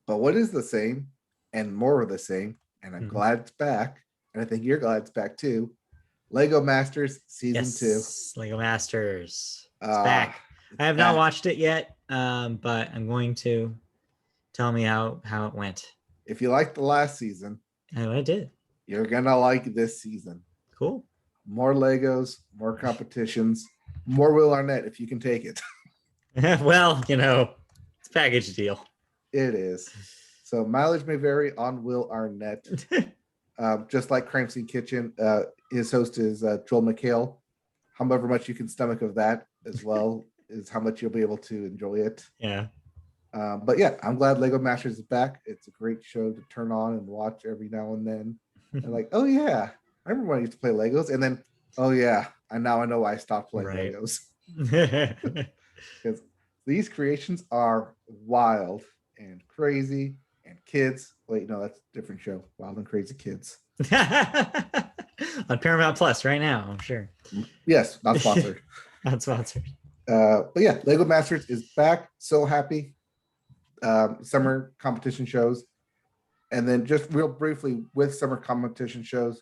But what is the same and more of the same, and I'm glad it's back, and I think you're glad it's back too. Lego Masters Season 2. Lego Masters. It's back. I have not watched it yet, but I'm going to. Tell me how it went. If you liked the last season, I did. You're gonna like this season. Cool. More Legos, more competitions, more Will Arnett if you can take it. Well, it's a package deal. It is. So mileage may vary on Will Arnett. Just like Crime Scene Kitchen, his host is Joel McHale. However much you can stomach of that as well is how much you'll be able to enjoy it. Yeah. But yeah, I'm glad Lego Masters is back. It's a great show to turn on and watch every now and then. And like, oh yeah, I remember when I used to play Legos. And then, oh yeah, and now I know why I stopped playing Legos. Because these creations are wild and crazy and kids. Wait, no, that's a different show. Wild and Crazy Kids. On Paramount Plus right now, I'm sure. Yes, not sponsored. Not sponsored. But yeah, Lego Masters is back. So happy. Summer competition shows. And then just real briefly with summer competition shows,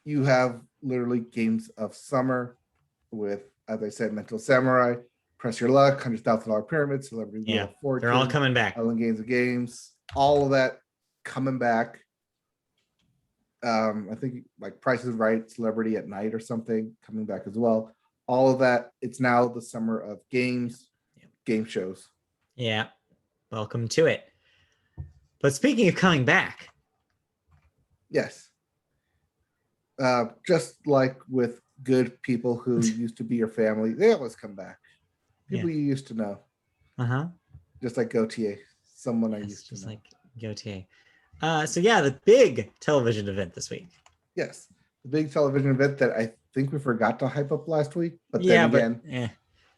you have literally games of summer with, as I said, Mental Samurai, Press Your Luck, $100,000 Pyramid, Celebrity Wheel of Fortune. They're all coming back. Ellen Games of Games, all of that coming back. I think like Price is Right, Celebrity at Night or something coming back as well. All of that. It's now the summer of games, game shows. Yeah. Welcome to it. But speaking of coming back. Yes. Just like with good people who used to be your family, they always come back. People you used to know. Uh-huh. Just like Gautier, someone I used to know. Just like Gautier. So yeah, the big television event this week. Yes. The big television event that I think we forgot to hype up last week. But then again,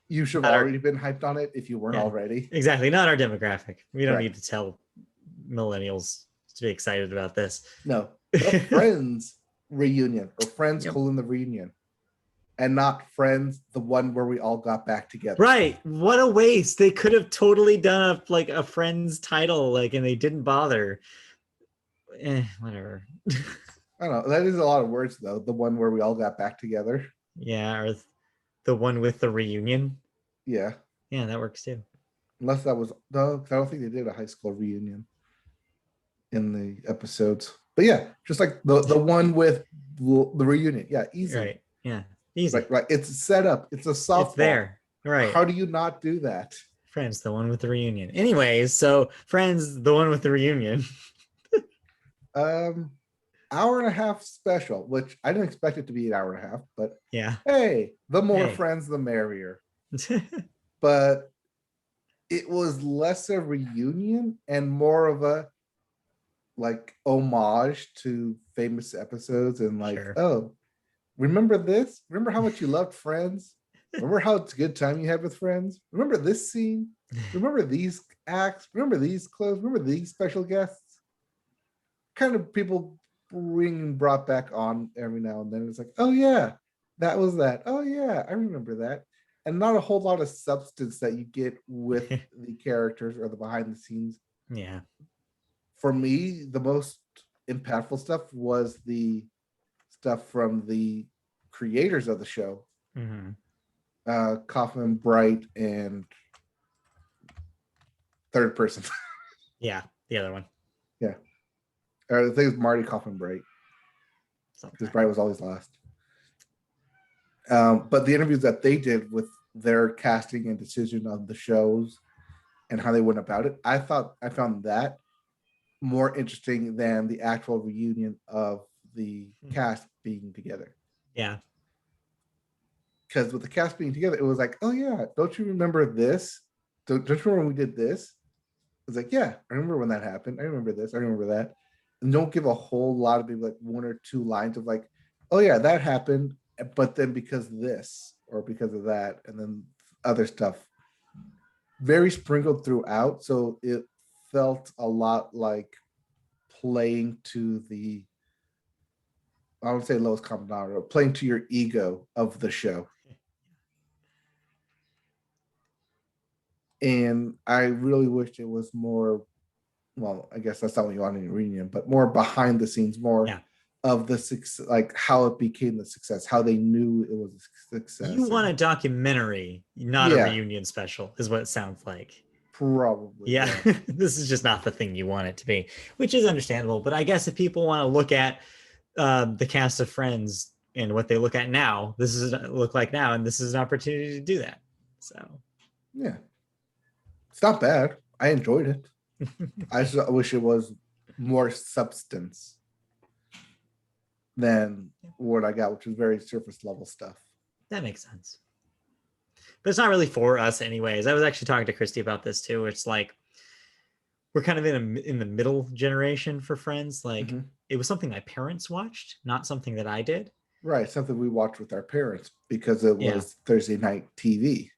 you should have already been hyped on it if you weren't already. Exactly. Not our demographic. We don't need to tell millennials to be excited about this. No. The Friends reunion or Friends : the reunion. And not Friends, the one where we all got back together. Right. What a waste. They could have totally done a Friends title, and they didn't bother. Whatever. I don't know. That is a lot of words, though. The one where we all got back together. Yeah, or the one with the reunion. Yeah. Yeah, that works too. Unless that was no, I don't think they did a high school reunion in the episodes. But yeah, just like the one with the reunion. Yeah, easy. Right. Yeah, easy. Right. It's set up. It's a softball. It's there. Right. How do you not do that? Friends, the one with the reunion. Anyways, so Friends, the one with the reunion. hour and a half special, which I didn't expect it to be an hour and a half, but Yeah. hey, the more Hey. friends, the merrier. But it was less a reunion and more of a like homage to famous episodes and like, Sure. oh, remember this? Remember how much you loved Friends? Remember how it's a good time you had with Friends? Remember this scene? Remember these acts? Remember these clothes? Remember these special guests? Kind of people being brought back on every now and then. It's like, oh yeah, that was that. Oh yeah, I remember that. And not a whole lot of substance that you get with the characters or the behind the scenes. Yeah. For me, the most impactful stuff was the stuff from the creators of the show, Kaufman, Bright, and third person. Yeah. The other one. Yeah. I think it's Marty, Kaufman, Bright, because Bright was always last. But the interviews that they did with their casting and decision on the shows and how they went about it, I found that more interesting than the actual reunion of the cast being together. Yeah. Because with the cast being together, it was like, oh yeah, don't you remember this? Don't you remember when we did this? It's like, yeah, I remember when that happened. I remember this. I remember that. And don't give a whole lot of people like one or two lines of like, oh yeah, that happened, but then because this or because of that, and then other stuff. Very sprinkled throughout, so it felt a lot like playing to the, I would say lowest common denominator, playing to your ego of the show. And I really wished it was more, well, I guess that's not what you want in a reunion, but more behind the scenes, more of the success, like how it became the success, how they knew it was a success. You want a documentary, not a reunion special, is what it sounds like. Probably. Yeah. This is just not the thing you want it to be, which is understandable. But I guess if people want to look at the cast of Friends and what they look at now, this is look like now, and this is an opportunity to do that. So yeah, it's not bad. I enjoyed it. I just wish it was more substance than what I got, which was very surface level stuff. That makes sense. But it's not really for us anyways. I was actually talking to Christy about this too. It's like we're kind of in the middle generation for Friends. Like it was something my parents watched, not something that I did. Right, something we watched with our parents because it was Thursday night TV.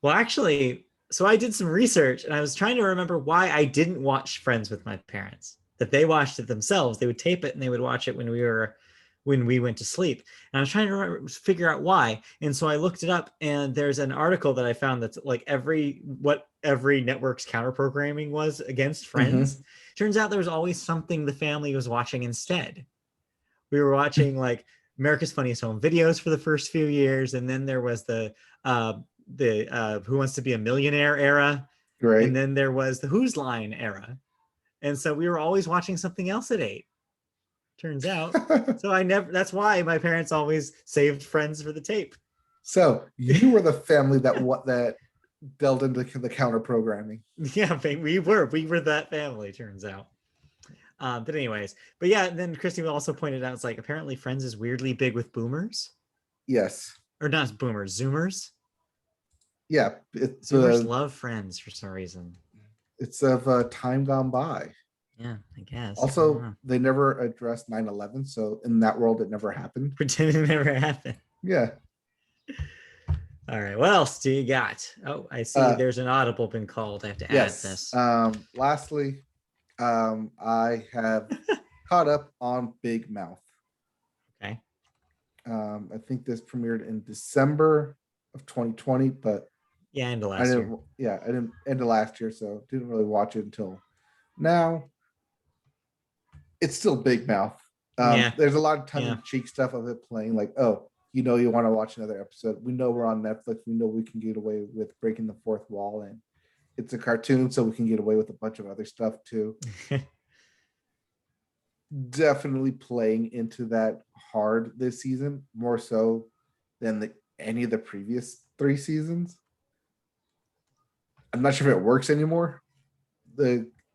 Well, actually, so I did some research and I was trying to remember why I didn't watch Friends with my parents. That they watched it themselves. They would tape it and they would watch it when we went to sleep. And I was trying to figure out why. And so I looked it up, and there's an article that I found that's like what every network's counter programming was against Friends. Turns out there was always something the family was watching instead. We were watching like America's Funniest Home Videos for the first few years, and then there was the Who Wants to Be a Millionaire era. Right. And then there was the Who's Line era. And so we were always watching something else at 8. Turns out. So that's why my parents always saved Friends for the tape. So you were the family that delved into the counter programming. Yeah, we were that family, turns out. But anyways, then Christy also pointed out, it's like apparently Friends is weirdly big with boomers. Yes. Or not boomers, Zoomers. Yeah. Zoomers love Friends for some reason. It's of time gone by. Yeah, I guess. Also, they never addressed 9/11, so in that world, it never happened. Pretend it never happened. Yeah. All right. What else do you got? Oh, I see. There's an audible been called. I have to add this. Lastly, I have caught up on Big Mouth. Okay. I think this premiered in December of 2020, but end of last year. Yeah, I didn't end of last year, so didn't really watch it until now. It's still Big Mouth. There's a lot of tongue-in-cheek stuff of it playing, like, oh, you want to watch another episode. We know we're on Netflix. We know we can get away with breaking the fourth wall, and it's a cartoon, so we can get away with a bunch of other stuff too. Definitely playing into that hard this season, more so than any of the previous 3 seasons. I'm not sure if it works anymore.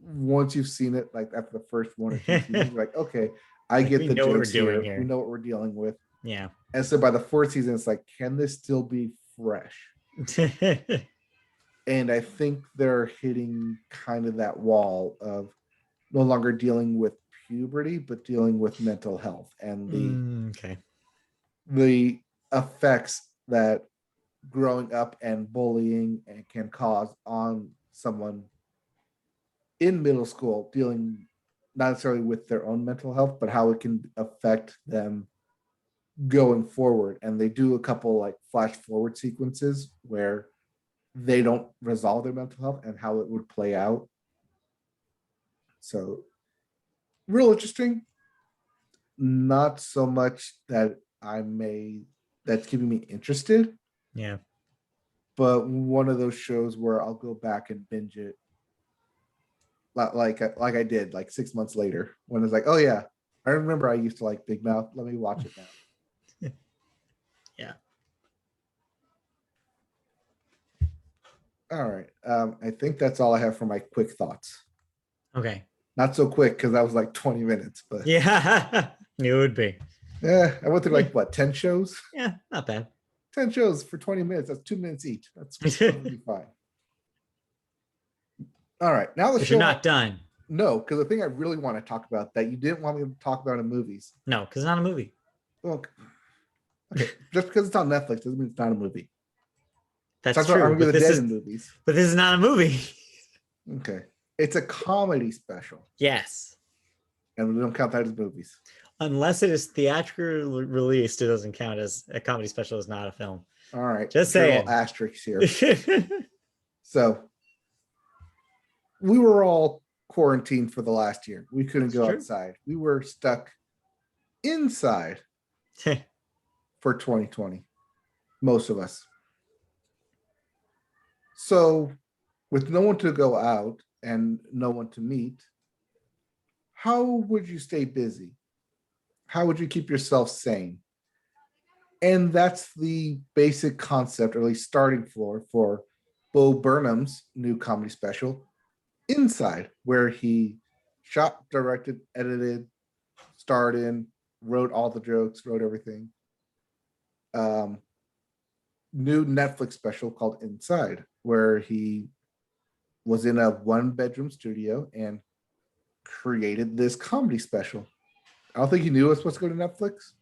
Once you've seen it, like after the first 1 or 2 seasons, you're like, okay, I Like, get we the know what we're jokes doing here. here. We know what we're dealing with. Yeah. And so by the fourth season, it's like, can this still be fresh? And I think they're hitting kind of that wall of no longer dealing with puberty, but dealing with mental health and Okay. the effects that growing up and bullying and can cause on someone in middle school, dealing not necessarily with their own mental health, but how it can affect them going forward. And they do a couple like flash forward sequences where they don't resolve their mental health and how it would play out. So real interesting. Not so much that that's keeping me interested, Yeah. but one of those shows where I'll go back and binge it like I did like 6 months later when it's like, oh yeah, I remember I used to like Big Mouth. Let me watch it now. Yeah. All right. I think that's all I have for my quick thoughts. Okay. Not so quick because that was like 20 minutes, but Yeah. It would be. yeah, I went through like what, 10 shows? Yeah, not bad. 10 shows for 20 minutes. That's 2 minutes each. That's perfectly fine. All right. Now the But show. you're not done. No, because the thing I really want to talk about that you didn't want me to talk about in movies. No, because it's not a movie. Well, okay. Just because it's on Netflix doesn't mean it's not a movie. That's Talk about true. Army of But the this Dead is in movies. but this is not a movie. Okay. It's a comedy special. Yes. And we don't count that as movies. Unless it is theatrically released, it doesn't count as a comedy special. Is not a film. All right. Just saying. Asterisks here. So we were all quarantined for the last year. We couldn't go outside. We were stuck inside for 2020. Most of us. So with no one to go out and no one to meet, how would you stay busy? How would you keep yourself sane? And that's the basic concept, or at least starting floor for Bo Burnham's new comedy special, Inside, where he shot, directed, edited, starred in, wrote all the jokes, wrote everything. New Netflix special called Inside, where he was in a 1-bedroom studio and created this comedy special. I don't think he knew it was supposed to go to Netflix.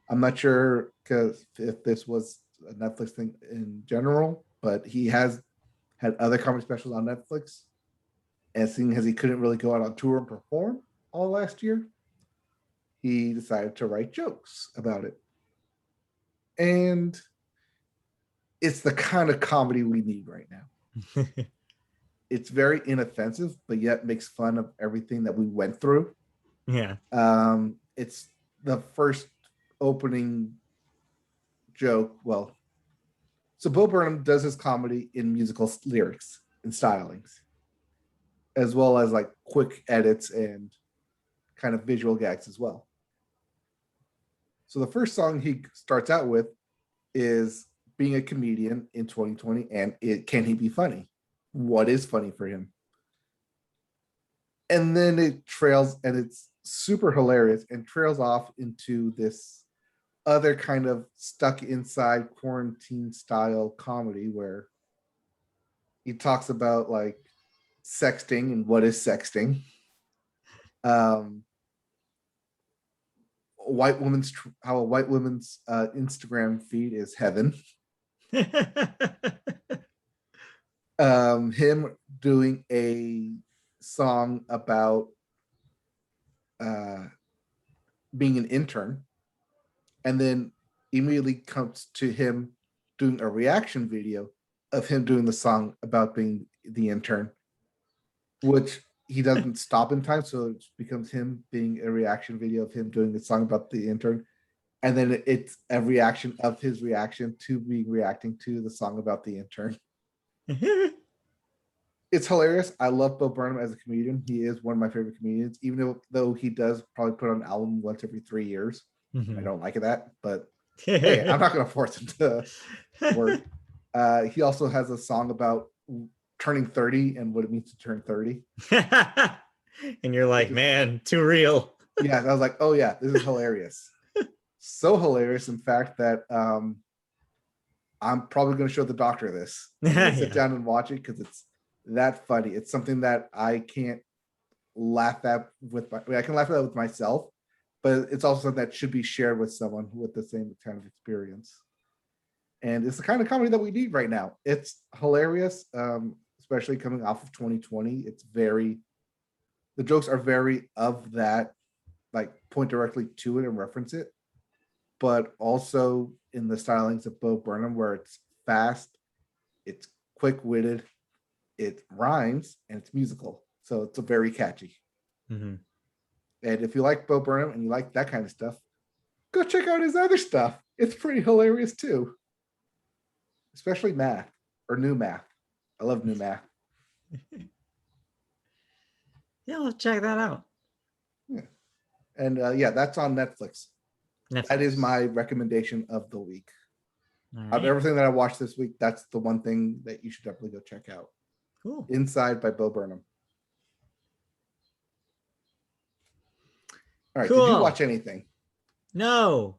I'm not sure because if this was a Netflix thing in general, but he has had other comedy specials on Netflix. And seeing as he couldn't really go out on tour and perform all last year, he decided to write jokes about it. And it's the kind of comedy we need right now. It's very inoffensive, but yet makes fun of everything that we went through. Yeah. It's the first opening joke. Well, so Bo Burnham does his comedy in musical lyrics and stylings, as well as like quick edits and kind of visual gags as well. So the first song he starts out with is being a comedian in 2020 and can he be funny? What is funny for him? And then it trails, and it's super hilarious and trails off into this other kind of stuck inside quarantine style comedy where he talks about like sexting and what is sexting. How a white woman's Instagram feed is heaven. Him doing a song about being an intern, and then immediately comes to him doing a reaction video of him doing the song about being the intern, which he doesn't stop in time, so it becomes him being a reaction video of him doing the song about the intern, and then it's a reaction of his reaction to being reacting to the song about the intern. It's hilarious. I love Bo Burnham as a comedian. He is one of my favorite comedians, even though he does probably put on an album once every 3 years. I don't like that, but hey, I'm not going to force him to work. He also has a song about turning 30 and what it means to turn 30. And you're like, man, too real. Yeah, I was like, oh yeah, this is hilarious. So hilarious, in fact, that I'm probably going to show the doctor this. I'm going to sit Yeah. down and watch it because it's that funny. It's something that I can't laugh at I can laugh at it with myself, but it's also something that should be shared with someone with the same kind of experience. And it's the kind of comedy that we need right now. It's hilarious, especially coming off of 2020. The jokes are very of that, like point directly to it and reference it, but also in the stylings of Bo Burnham, where it's fast, it's quick-witted, it rhymes, and it's musical. So it's a very catchy. Mm-hmm. And if you like Bo Burnham and you like that kind of stuff, go check out his other stuff. It's pretty hilarious too. Especially math or new math. I love new math. Yeah, let's check that out. Yeah. And yeah, that's on Netflix. That is my recommendation of the week. Right. Of everything that I watched this week, that's the one thing that you should definitely go check out. Cool. Inside by Bo Burnham. All right. Cool. Did you watch anything? No.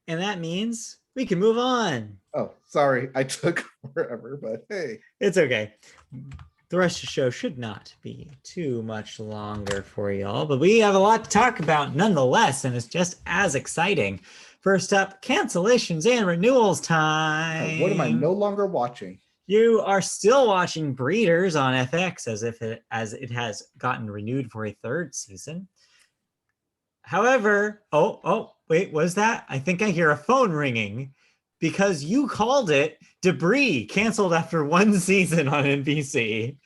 And that means we can move on. Oh, sorry. I took forever, but hey. It's okay. The rest of the show should not be too much longer for y'all, but we have a lot to talk about nonetheless, and it's just as exciting. First up, cancellations and renewals time. What am I no longer watching? You are still watching Breeders on FX as it has gotten renewed for a third season. However, wait, was that? I think I hear a phone ringing because you called it Debris canceled after one season on NBC.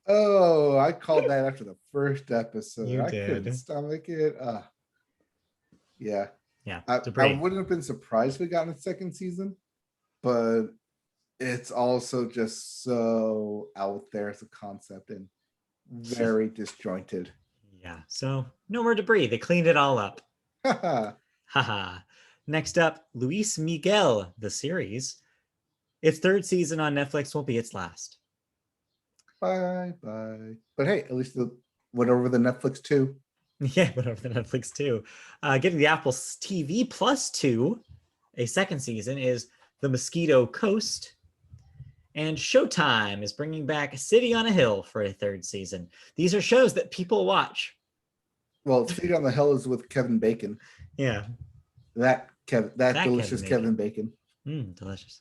Oh, I called that after the first episode. You I did. couldn't stomach it. Yeah. Yeah, I Debris. wouldn't have been surprised if we got a second season, but it's also just so out there as a concept and very disjointed. Yeah, so no more Debris. They cleaned it all up. Haha. Haha. Next up, Luis Miguel, the series. Its third season on Netflix will be its last. Bye. But hey, at least went over the Netflix too. Yeah, went over the Netflix too. Getting the Apple TV Plus 2, a second season, is The Mosquito Coast. And Showtime is bringing back City on a Hill for a third season. These are shows that people watch. Well, City on the Hill is with Kevin Bacon. Yeah. That delicious Kevin Bacon. Delicious.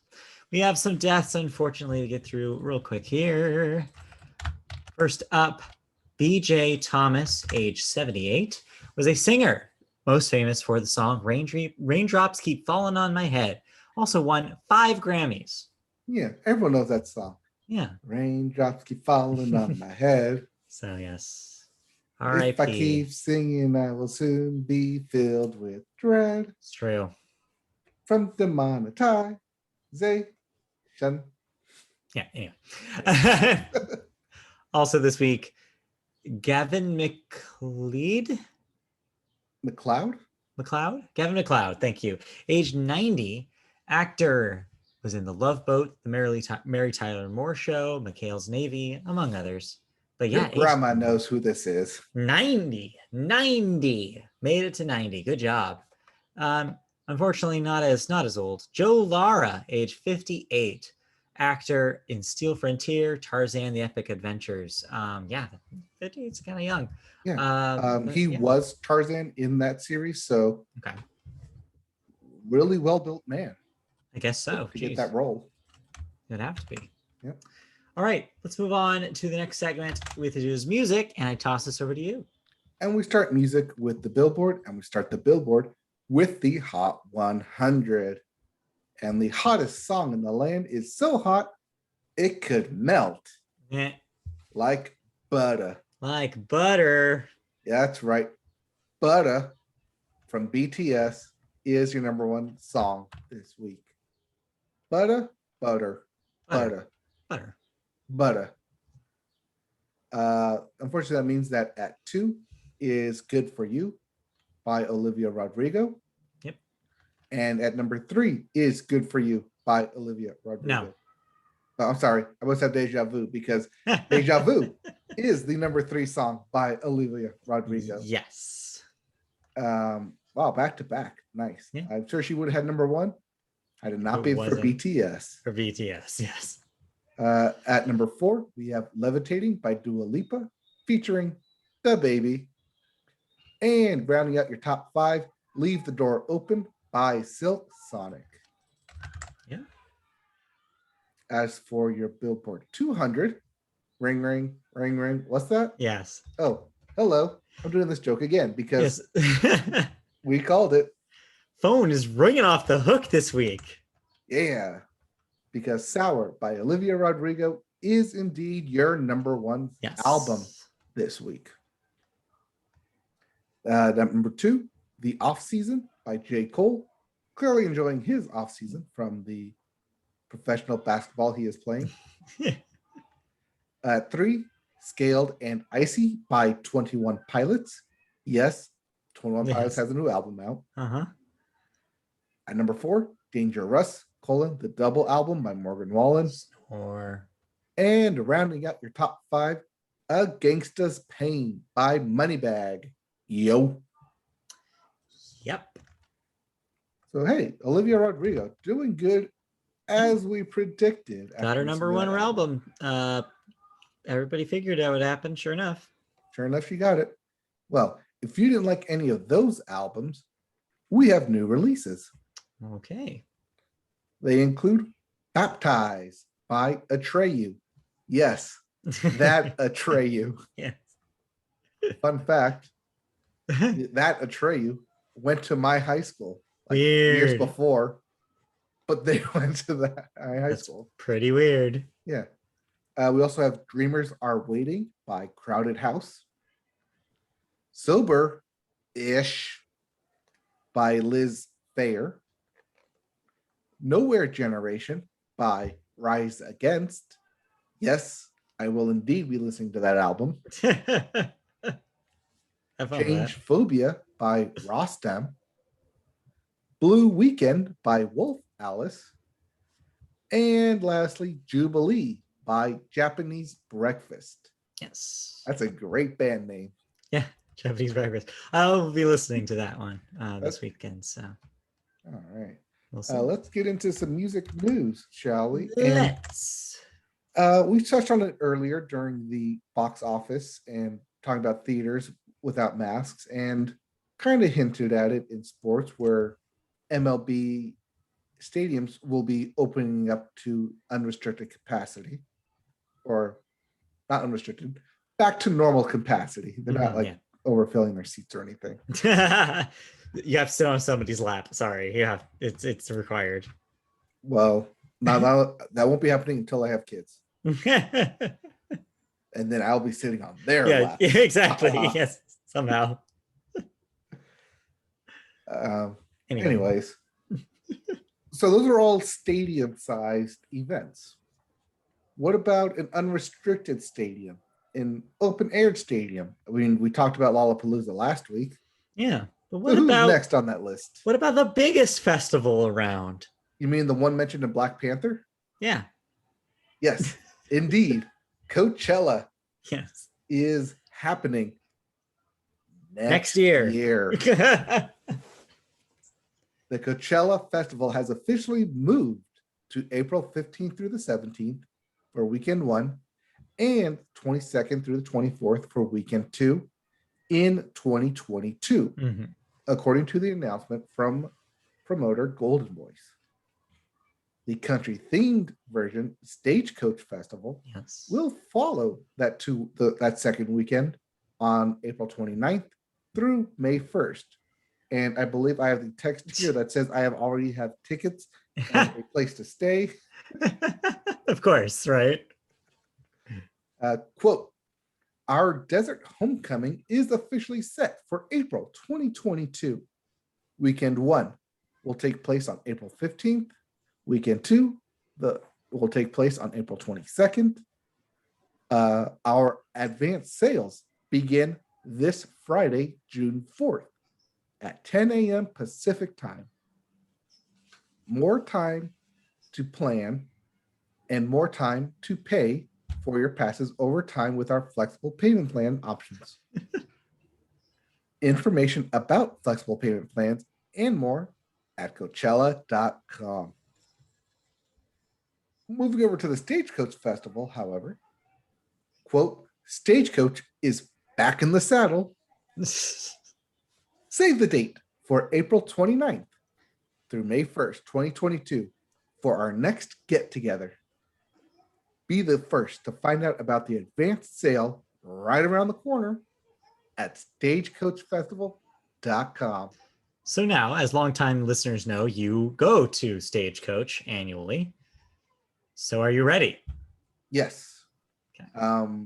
We have some deaths, unfortunately, to get through real quick here. First up, BJ Thomas, age 78, was a singer, most famous for the song Raindrops Keep Falling on My Head. Also won 5 Grammys. Yeah, everyone knows that song. Yeah. Raindrops keep falling on my head. So, yes. If I keep singing, I will soon be filled with dread. It's true. From demonetization. Yeah, anyway. Also this week, Gavin McLeod? Gavin McLeod, thank you. Age 90, actor, was in The Love Boat, The Mary Tyler Moore Show, McHale's Navy, among others. But yeah, your grandma knows who this is. 90, made it to 90. Good job. Unfortunately, not as old. Joe Lara, age 58, actor in Steel Frontier, Tarzan: The Epic Adventures. Yeah, it's kind of young. Yeah, he was Tarzan in that series, so okay, really well built man. I guess so. To get that role, it'd have to be. Yep. All right, let's move on to the next segment, which is music, and I toss this over to you. And we start music with the Billboard, and we start the Billboard with the Hot 100. And the hottest song in the land is so hot, it could melt like butter. Like butter. Yeah, that's right. Butter from BTS is your number one song this week. Butter. Unfortunately, that means that at 2 is Good For You by Olivia Rodrigo. Yep. And at number 3 is Good For You by Olivia Rodrigo. No. Oh, I'm sorry. I must have Deja Vu because Deja Vu is the number 3 song by Olivia Rodrigo. Yes. Wow, back to back. Nice. Yeah. I'm sure she would have had number one. Had it not It been for wasn't BTS. for BTS. Yes. At number 4, we have Levitating by Dua Lipa, featuring The Baby. And rounding out your top 5, Leave the Door Open by Silk Sonic. Yeah. As for your Billboard 200, ring, ring, ring, ring. What's that? Yes. Oh, hello. I'm doing this joke again because Yes. we called it. Phone is ringing off the hook this week. Yeah. Because Sour by Olivia Rodrigo is indeed your number 1 album this week. Number 2, The Off Season by J. Cole. Clearly enjoying his off season from the professional basketball he is playing. 3, Scaled and Icy by 21 Pilots. Yes, 21 Pilots has a new album out. Uh-huh. At number 4, Danger Russ, the double album by Morgan Wallen. And rounding out your top 5, A Gangsta's Pain by Moneybagg. Yo. Yep. So, hey, Olivia Rodrigo doing good as we predicted. Got her number 1 album. Everybody figured that would happen. Sure enough. Sure enough, she got it. Well, if you didn't like any of those albums, we have new releases. Okay. They include Baptized by Atreyu. Yes, that Atreyu. Yes. Fun fact, that Atreyu went to my high school years before, but they went to that high school. Pretty weird. Yeah. We also have Dreamers Are Waiting by Crowded House. Sober-ish by Liz Phair. Nowhere Generation by Rise Against. Yes, I will indeed be listening to that album. Change Phobia by Rostam. Blue Weekend by Wolf Alice. And lastly, Jubilee by Japanese Breakfast. Yes. That's a great band name. Yeah, Japanese Breakfast. I'll be listening to that one this weekend. So, all right. We'll let's get into some music news, shall we? Let's. We touched on it earlier during the box office and talking about theaters without masks, and kind of hinted at it in sports where MLB stadiums will be opening up to unrestricted capacity, or not unrestricted, back to normal capacity. They're not overfilling their seats or anything. You have to sit on somebody's lap. Sorry, it's required. Well, now that won't be happening until I have kids. And then I'll be sitting on their lap. Yeah, exactly. Yes, somehow. Anyways, so those are all stadium-sized events. What about an unrestricted stadium, an open-air stadium? I mean, we talked about Lollapalooza last week. Yeah, but who's next on that list? What about the biggest festival around? You mean the one mentioned in Black Panther? Yeah. Yes, indeed. Coachella is happening next year. The Coachella Festival has officially moved to April 15th through the 17th for weekend 1 and 22nd through the 24th for weekend 2 in 2022, according to the announcement from promoter Golden Voice. The country-themed version, Stagecoach Festival, will follow that that second weekend on April 29th through May 1st. And I believe I have the text here that says I already have tickets and a place to stay. Of course, right? Quote, our desert homecoming is officially set for April 2022. Weekend 1 will take place on April 15th. Weekend 2 will take place on April 22nd. Our advanced sales begin this Friday, June 4th at 10 a.m. Pacific time. More time to plan and more time to pay for your passes over time with our flexible payment plan options. information about flexible payment plans, and more at Coachella.com. Moving over to the Stagecoach Festival, however, quote, Stagecoach is back in the saddle. Save the date for April 29th through May 1st, 2022 for our next get-together. Be the first to find out about the advanced sale right around the corner at stagecoachfestival.com. So now, as longtime listeners know, you go to Stagecoach annually. So are you ready? Yes. Okay.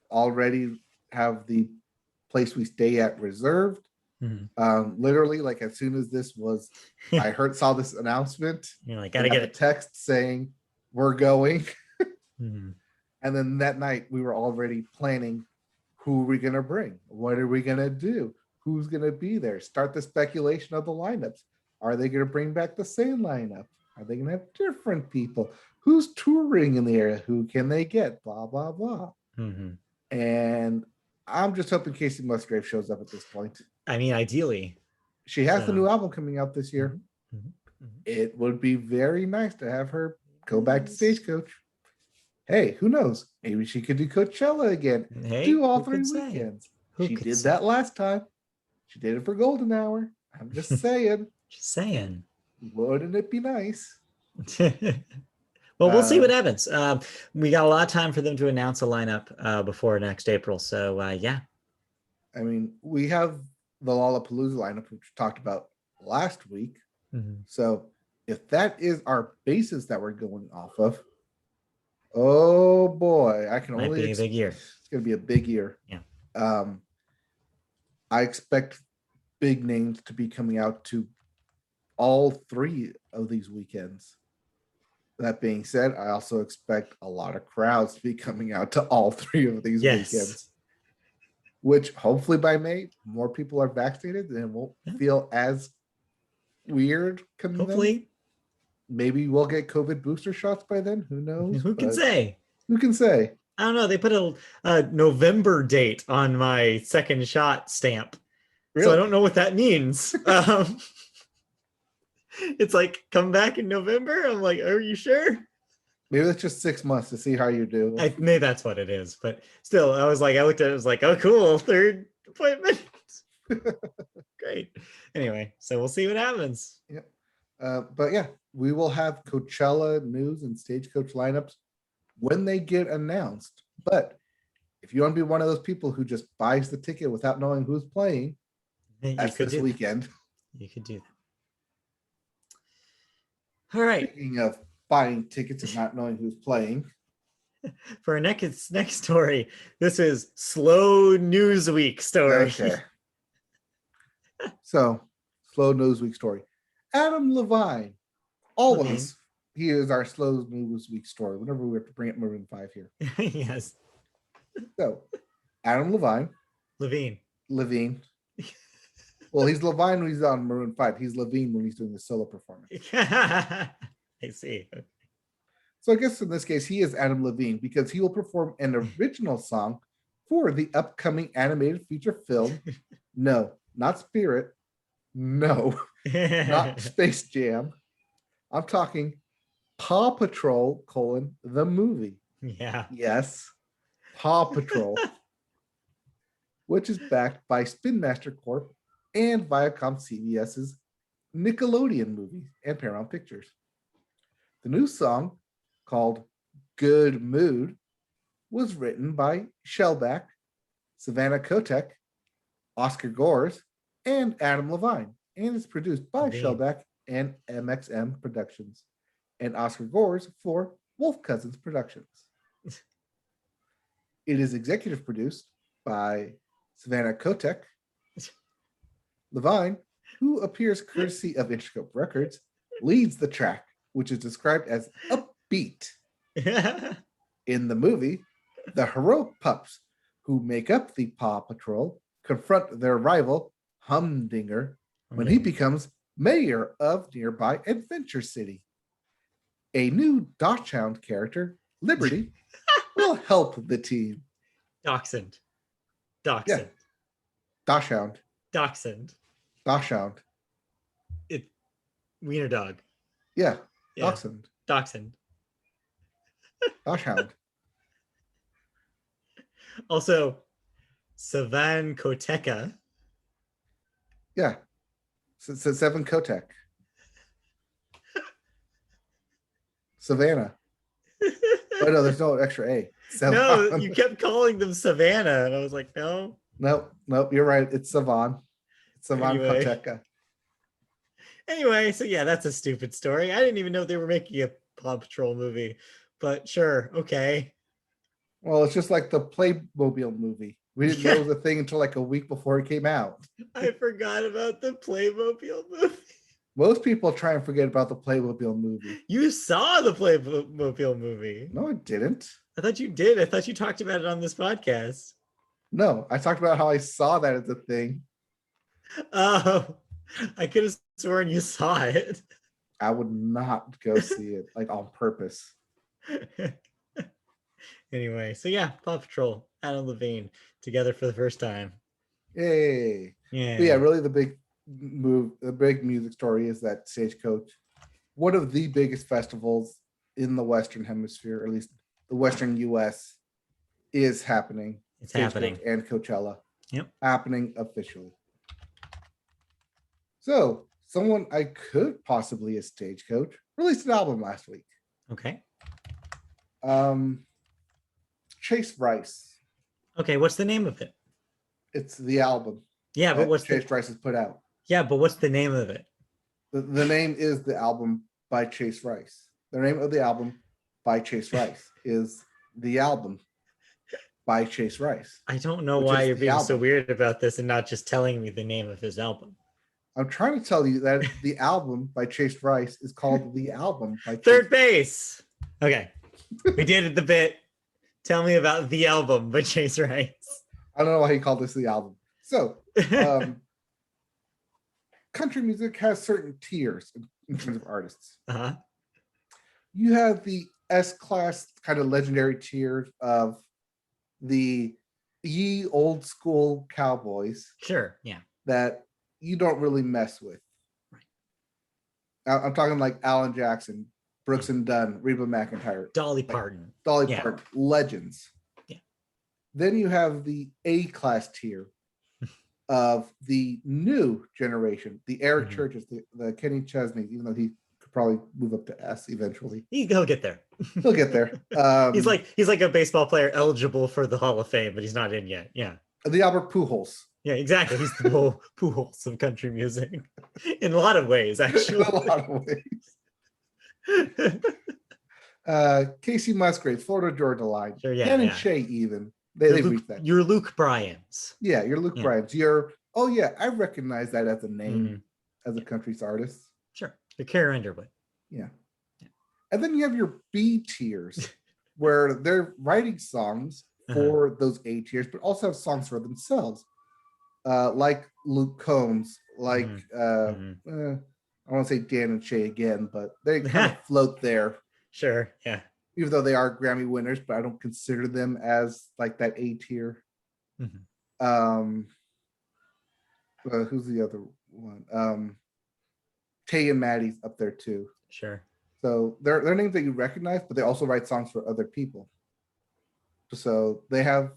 Already have the place we stay at reserved. Literally, like as soon as this was, I saw this announcement. You're like, gotta get a text saying we're going. And then that night we were already planning who are we gonna bring? What are we gonna do? Who's gonna be there? Start the speculation of the lineups. Are they gonna bring back the same lineup? Are they gonna have different people? Who's touring in the area? Who can they get? Blah blah blah. And I'm just hoping Casey Musgrave shows up at this point. I mean, ideally. She has the new album coming out this year. It would be very nice to have her go back to Stagecoach. Hey, who knows? Maybe she could do Coachella again. Hey, do all 3 weekends. She did that last time. She did it for Golden Hour. I'm just saying. Just saying. Wouldn't it be nice? Well, we'll see what happens. We got a lot of time for them to announce a lineup before next April. So, yeah. I mean, we have the Lollapalooza lineup, which we talked about last week. So if that is our basis that we're going off of, oh boy, I can Might be a big year. It's going to be a big year. Yeah. I expect big names to be coming out to all 3 of these weekends. That being said, I also expect a lot of crowds to be coming out to all 3 of these weekends. Which hopefully by May, more people are vaccinated and it won't feel as weird coming Hopefully. in. Maybe we'll get COVID booster shots by then. Who knows? Who can say? Who can say? I don't know. They put a November date on my second shot stamp. Really? So I don't know what that means. It's like, come back in November. I'm like, are you sure? Maybe that's just 6 months to see how you do. Maybe that's what it is. But still, I looked at it, I was like, oh, cool. 3rd appointment. Great. Anyway, so we'll see what happens. Yep. But yeah, we will have Coachella news and Stagecoach lineups when they get announced. But if you want to be one of those people who just buys the ticket without knowing who's playing, that's this weekend. You could do that. All right. Speaking of buying tickets and not knowing who's playing. For our next story, this is slow Newsweek story. Okay. So, slow Newsweek story. Adam Levine. Always, he is our slow Newsweek story. Whenever we have to bring up Maroon 5 here. Yes. So, Adam Levine. Levine. Well, he's Levine when he's on Maroon 5. He's Levine when he's doing the solo performance. I see. So I guess in this case, he is Adam Levine because he will perform an original song for the upcoming animated feature film. No, not Spirit. No, not Space Jam. I'm talking Paw Patrol, the movie. Yeah. Yes, Paw Patrol, which is backed by Spin Master Corp and Viacom CBS's Nickelodeon movies and Paramount Pictures. The new song, called Good Mood, was written by Shellback, Savannah Kotek, Oscar Gores, and Adam Levine, and is produced by Shellback and MXM Productions, and Oscar Gores for Wolf Cousins Productions. It is executive produced by Savannah Kotek. Levine, who appears courtesy of Interscope Records, leads the track, which is described as upbeat. In the movie, the heroic pups who make up the Paw Patrol confront their rival, Humdinger, when he becomes mayor of nearby Adventure City. A new Dachshund character, Liberty, will help the team. Dachshund. Yeah. Dachshund. Dachshund. Dachshund. It wiener dog. Yeah. Yeah. Dachshund. Dachshund. Dachshund. Also, Savan Koteka. Yeah. So, Seven Kotek. Savannah. Oh no, there's no extra A. No, you kept calling them Savannah, and I was like, no. Nope, you're right. It's Savan. It's Savan Anyway. Koteka. Anyway, so yeah, that's a stupid story. I didn't even know they were making a Paw Patrol movie, but sure, okay. Well, it's just like the Playmobil movie. We didn't know it was a thing until like a week before it came out. I forgot about the Playmobil movie. Most people try and forget about the Playmobil movie. You saw the Playmobil movie. No, I didn't. I thought you did. I thought you talked about it on this podcast. No, I talked about how I saw that as a thing. Oh, I could have sworn you saw it. I would not go see it like on purpose. Anyway, so yeah, Paw Patrol, Adam Levine, together for the first time. Yay. Yeah. But yeah, really the big music story is that Stagecoach, one of the biggest festivals in the Western Hemisphere, or at least the Western US, is happening. It's Stagecoach happening. And Coachella. Yep. Happening officially. So someone I could possibly a Stagecoach released an album last week. Okay. Chase Rice. Okay, what's the name of it? It's the album. Yeah, but what's Chase Rice has put out? Yeah, but what's the name of it? The name is the album by Chase Rice. The name of the album by Chase Rice is the album by Chase Rice. I don't know why you're being so weird about this and not just telling me the name of his album. I'm trying to tell you that the album by Chase Rice is called The Album by Third Base. Okay. We did the bit. Tell me about The Album by Chase Rice. I don't know why he called this the album. So, country music has certain tiers in terms of artists. Uh-huh. You have the S-class kind of legendary tiers of the ye old school cowboys. Sure, yeah. That you don't really mess with. Right. I'm talking like Alan Jackson, Brooks and Dunn, Reba McEntire, Dolly Parton. Parton, legends. Yeah. Then you have the A-class tier of the new generation, the Eric Churches, the Kenny Chesney, even though he could probably move up to S eventually. He'll get there. He'll get there. He's like a baseball player eligible for the Hall of Fame, but he's not in yet. Yeah. The Albert Pujols. Yeah, exactly. He's the whole Pujols of country music in a lot of ways, actually. In a lot of ways. Casey Musgrave, Florida Georgia Line. Sure, yeah, Ken and Shay even. They've reached that. You're Luke Bryan's. Yeah, you're Luke Bryan's. I recognize that as a name as a country's artist. Sure. You're Carrie Underwood. Yeah. And then you have your B tiers where they're writing songs for those A tiers, but also have songs for themselves. Like Luke Combs, like I don't want to say Dan and Shay again, but they kind of float there. Sure, yeah. Even though they are Grammy winners, but I don't consider them as like that A tier. Who's the other one? Tay and Maddie's up there too. Sure. So they're names that you recognize, but they also write songs for other people. So they're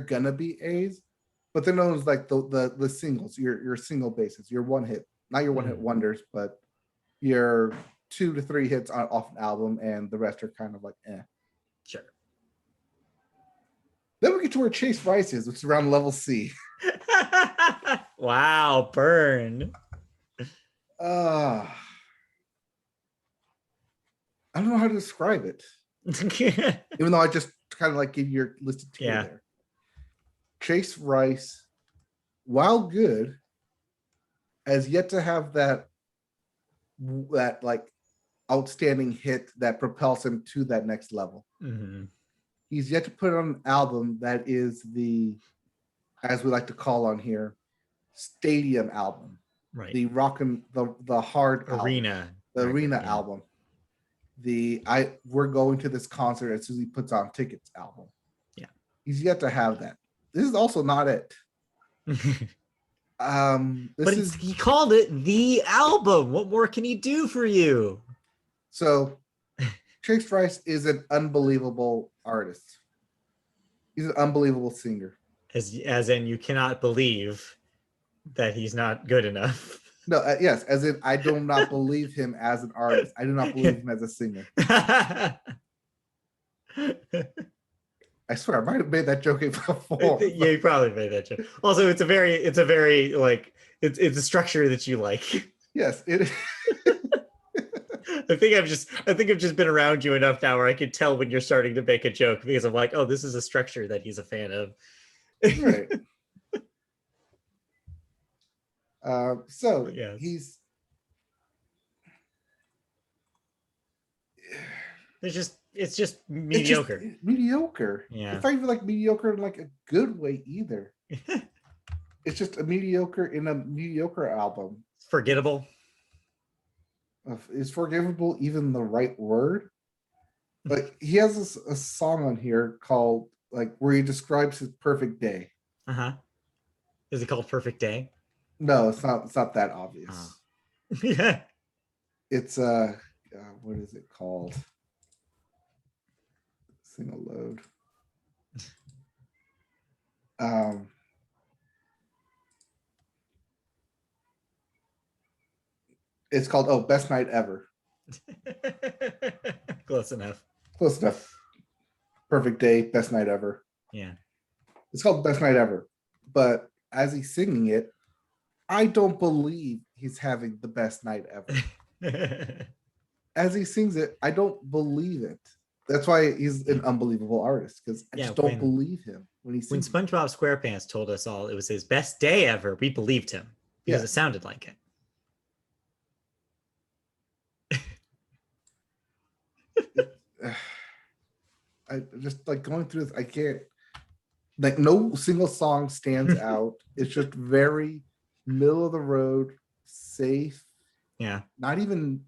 gonna be A's, but they're known as like the singles, your single bases, your one hit, not your one hit wonders, but your 2 to 3 hits off an album, and the rest are kind of like eh. Sure. Then we get to where Chase Rice is, which is around level C. Wow, burn. I don't know how to describe it. Even though I just kind of like give you your listed tier there. Chase Rice, while good, has yet to have that like outstanding hit that propels him to that next level. He's yet to put on an album that is the, as we like to call on here, stadium album. Right. The the hard arena. Album, the arena album. We're going to this concert as soon as he puts on tickets album. Yeah. He's yet to have that. This is also not it. This But he called it the album. What more can he do for you? So Chase Rice is an unbelievable artist. He's an unbelievable singer. As in, you cannot believe that he's not good enough. No, yes, as in I do not believe him as an artist. I do not believe him as a singer. I swear, I might have made that joke before. Yeah, you probably made that joke. Also, it's a very like it's a structure that you like. Yes, it is. I think I've just been around you enough now where I can tell when you're starting to make a joke because I'm like, oh, this is a structure that he's a fan of. Right. So yes. he's it's just mediocre. It's just mediocre. Yeah. It's not even like mediocre in like a good way either. It's just a mediocre in a mediocre album. It's forgettable. Is forgivable even the right word? Like he has a song on here called like where he describes his perfect day. Is it called Perfect Day? No, it's not. It's not that obvious. Yeah. It's what is it called? Single load. It's called Best Night Ever. Close enough. Close enough. Perfect Day, Best Night Ever. Yeah. It's called Best Night Ever. But as he's singing it, I don't believe he's having the best night ever. As he sings it, I don't believe it. That's why he's an unbelievable artist, because I just don't believe him when he sings. When SpongeBob SquarePants told us all it was his best day ever, we believed him because it sounded like it. I just like going through this. I can't. Like no single song stands out. It's just very middle of the road, safe. Yeah. Not even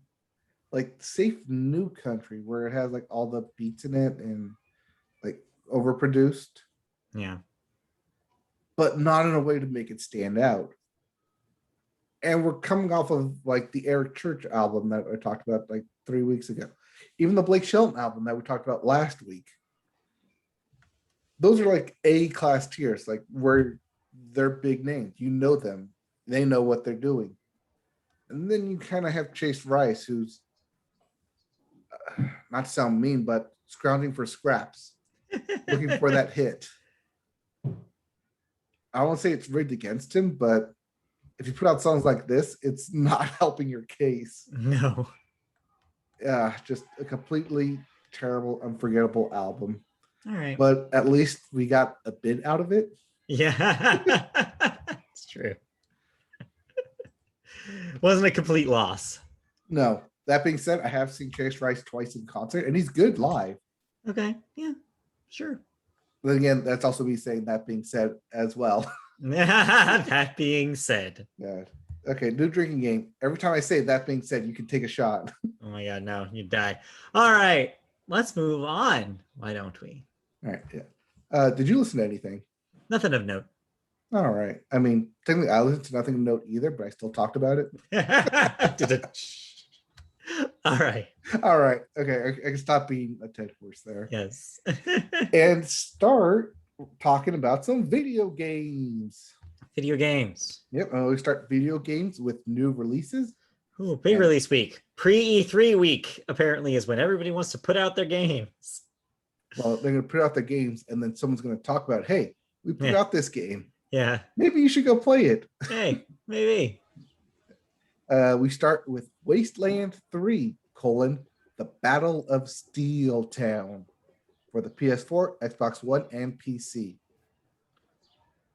like safe new country where it has like all the beats in it and like overproduced. Yeah. But not in a way to make it stand out. And we're coming off of like the Eric Church album that I talked about like 3 weeks ago. Even the Blake Shelton album that we talked about last week. Those are like A-class tiers, like where they're big names. You know them. They know what they're doing. And then you kind of have Chase Rice, who's, not to sound mean, but scrounging for scraps, looking for that hit. I won't say it's rigged against him, but if you put out songs like this, it's not helping your case. No. Yeah, just a completely terrible, unforgettable album. All right. But at least we got a bit out of it. Yeah. It's true. Wasn't a complete loss. No. That being said, I have seen Chase Rice twice in concert, and he's good live. Okay. Yeah. Sure. But again, that's also me saying that being said as well. That being said. Yeah. Okay, new drinking game. Every time I say that being said, you can take a shot. Oh my God, no, you die. All right, let's move on. Why don't we? All right, yeah. Did you listen to anything? Nothing of note. All right. I mean, technically, I listened to nothing of note either, but I still talked about it. All right. All right. Okay, I can stop being a dead horse there. Yes. And start talking about some video games. Video games. Yep. We start video games with new releases. Ooh, big release week. Pre-E3 week, apparently, is when everybody wants to put out their games. Well, they're going to put out their games, and then someone's going to talk about, hey, we put out this game. Yeah. Maybe you should go play it. Hey, maybe. We start with Wasteland 3, the Battle of Steel Town for the PS4, Xbox One, and PC.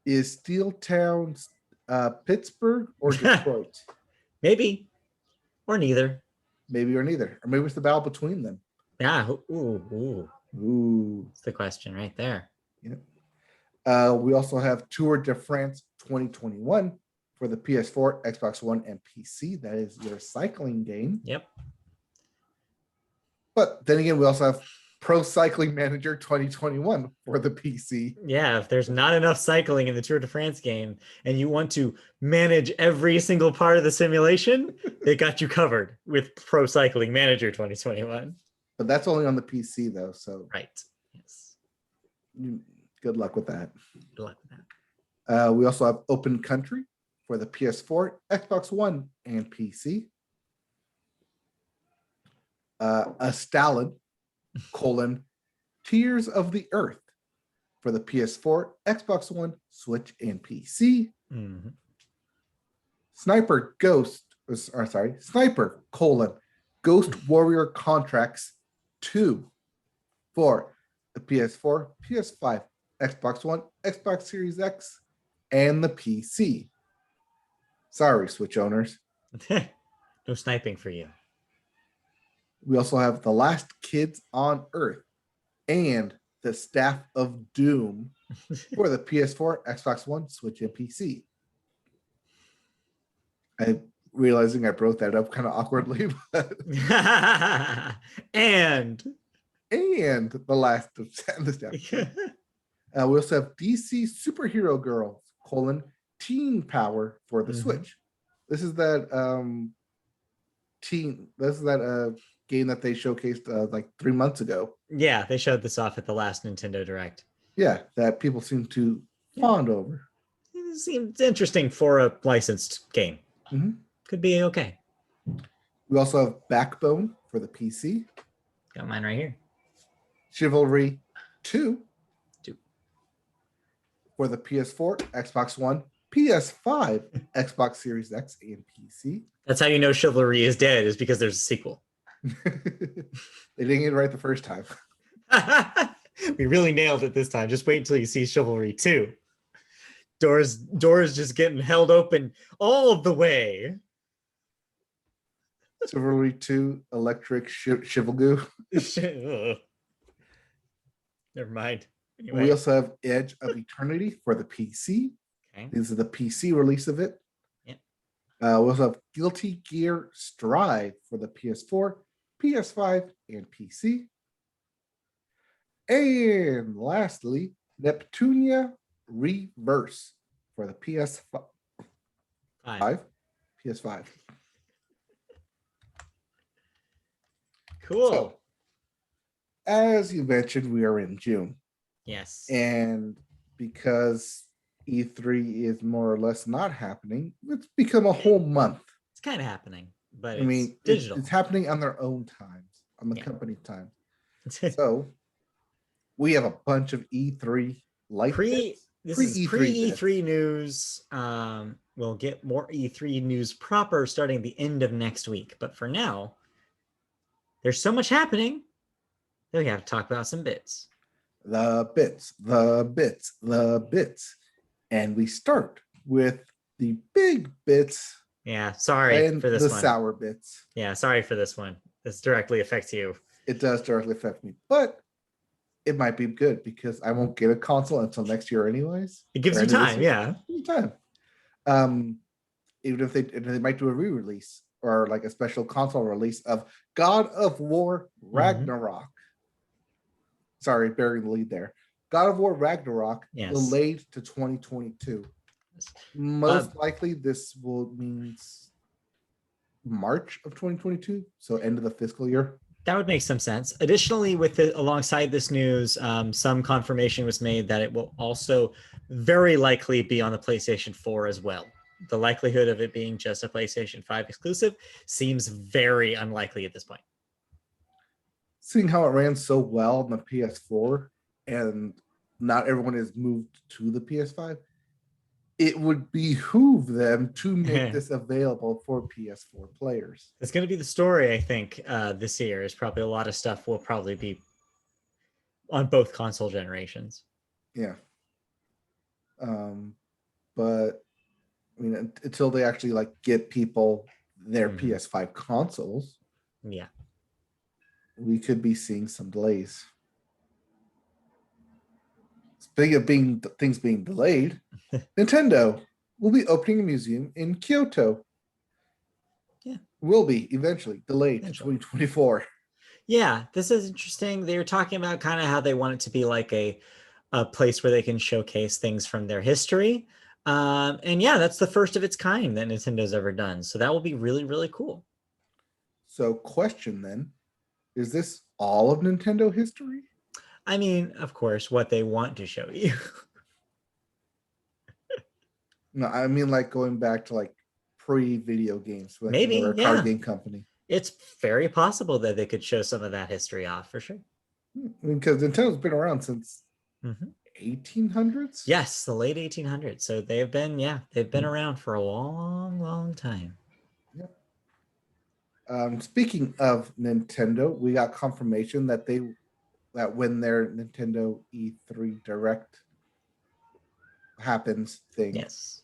Is Steel Town Pittsburgh or Detroit? Maybe. Or neither. Maybe or neither. Or maybe it's the battle between them. Yeah. Ooh. That's the question right there. Yep. We also have Tour de France 2021 for the PS4, Xbox One, and PC. That is your cycling game. Yep. But then again, we also have Pro Cycling Manager 2021 for the PC. Yeah, if there's not enough cycling in the Tour de France game and you want to manage every single part of the simulation, they got you covered with Pro Cycling Manager 2021. But that's only on the PC though, so Right. Yes. good luck with that. Good luck with that. We also have Open Country for the PS4, Xbox One, and PC. A Stalin, Tears of the Earth for the PS4, Xbox One, Switch, and PC. Mm-hmm. Sniper, Ghost Warrior Contracts 2 for the PS4, PS5, Xbox One, Xbox Series X, and the PC. Sorry, Switch owners. No sniping for you. We also have The Last Kids on Earth and The Staff of Doom for the PS4, Xbox One, Switch, and PC. I'm realizing I broke that up kind of awkwardly, but and The Last of the Staff. We also have DC Superhero Girls, Teen Power for the Switch. This is that game that they showcased like 3 months ago. Yeah, they showed this off at the last Nintendo Direct. Yeah, that people seem to fawn over. It seems interesting for a licensed game. Could be okay. We also have Backbone for the PC. Got mine right here. Chivalry 2 for the PS4, Xbox One, PS5, Xbox Series X, and PC. That's how you know Chivalry is dead, is because there's a sequel. They didn't get it right the first time. We really nailed it this time. Just wait until you see Chivalry 2. Doors just getting held open all the way. Chivalry 2, Electric Chivalgoo. Never mind. Anyway. We also have Edge of Eternity for the PC. Okay. This is the PC release of it. Yeah. We also have Guilty Gear Strive for the PS4, PS5, and PC. And lastly, Neptunia Reverse for the PS5. PS5. Cool. So, as you mentioned, we are in June. Yes. And because E3 is more or less not happening, it's become a whole month. It's kind of happening, but digital. It's happening on their own times, on the company time. So we have a bunch of E3 pre-E3 news. We'll get more E3 news proper starting the end of next week. But for now, there's so much happening that we have to talk about some bits. The bits. And we start with the big bits. Yeah, sorry for this one. The sour bits. Yeah, sorry for this one. This directly affects you. It does directly affect me, but it might be good because I won't get a console until next year anyways. It gives you time, yeah. Time. Even if they might do a re-release or like a special console release of God of War Ragnarok. Sorry, burying the lead there. God of War Ragnarok delayed to 2022. Most likely this will mean March of 2022, so end of the fiscal year. That would make some sense. Additionally, alongside this news, some confirmation was made that it will also very likely be on the PlayStation 4 as well. The likelihood of it being just a PlayStation 5 exclusive seems very unlikely at this point. Seeing how it ran so well on the PS4 and not everyone has moved to the PS5, it would behoove them to make this available for PS4 players. It's going to be the story, I think, this year. Is probably a lot of stuff will probably be on both console generations. Yeah. But I mean, until they actually like get people their PS5 consoles, yeah, we could be seeing some delays. Speaking of things being delayed, Nintendo will be opening a museum in Kyoto. Yeah. Will be eventually delayed to 2024. Yeah, this is interesting. They were talking about kind of how they want it to be like a place where they can showcase things from their history. And yeah, that's the first of its kind that Nintendo's ever done. So that will be really, really cool. So, question then, is this all of Nintendo history? I mean, of course, what they want to show you. No, I mean like going back to like pre-video games, like when they were Maybe, a card yeah. game company. It's very possible that they could show some of that history off for sure. Because Nintendo's been around since Hmm. 1800s. Yes, the late 1800s. So they've been around for a long, long time. Yep. Speaking of Nintendo, we got confirmation that when their Nintendo E3 Direct happens thing. Yes.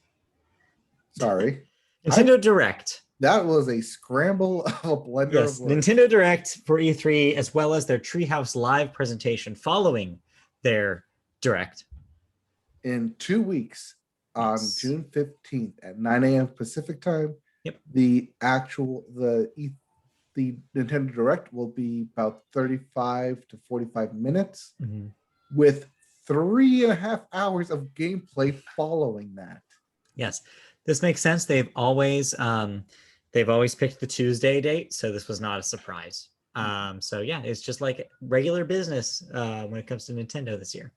Sorry. Nintendo Direct. That was a scramble of a blender Yes, of words. Nintendo Direct for E3, as well as their Treehouse Live presentation following their Direct. In 2 weeks, on Yes. June 15th at 9 a.m. Pacific time, Yep. the Nintendo Direct will be about 35 to 45 minutes Mhm. with 3.5 hours of gameplay following that. Yes, this makes sense. They've always picked the Tuesday date, so this was not a surprise. So yeah, it's just like regular business when it comes to Nintendo this year.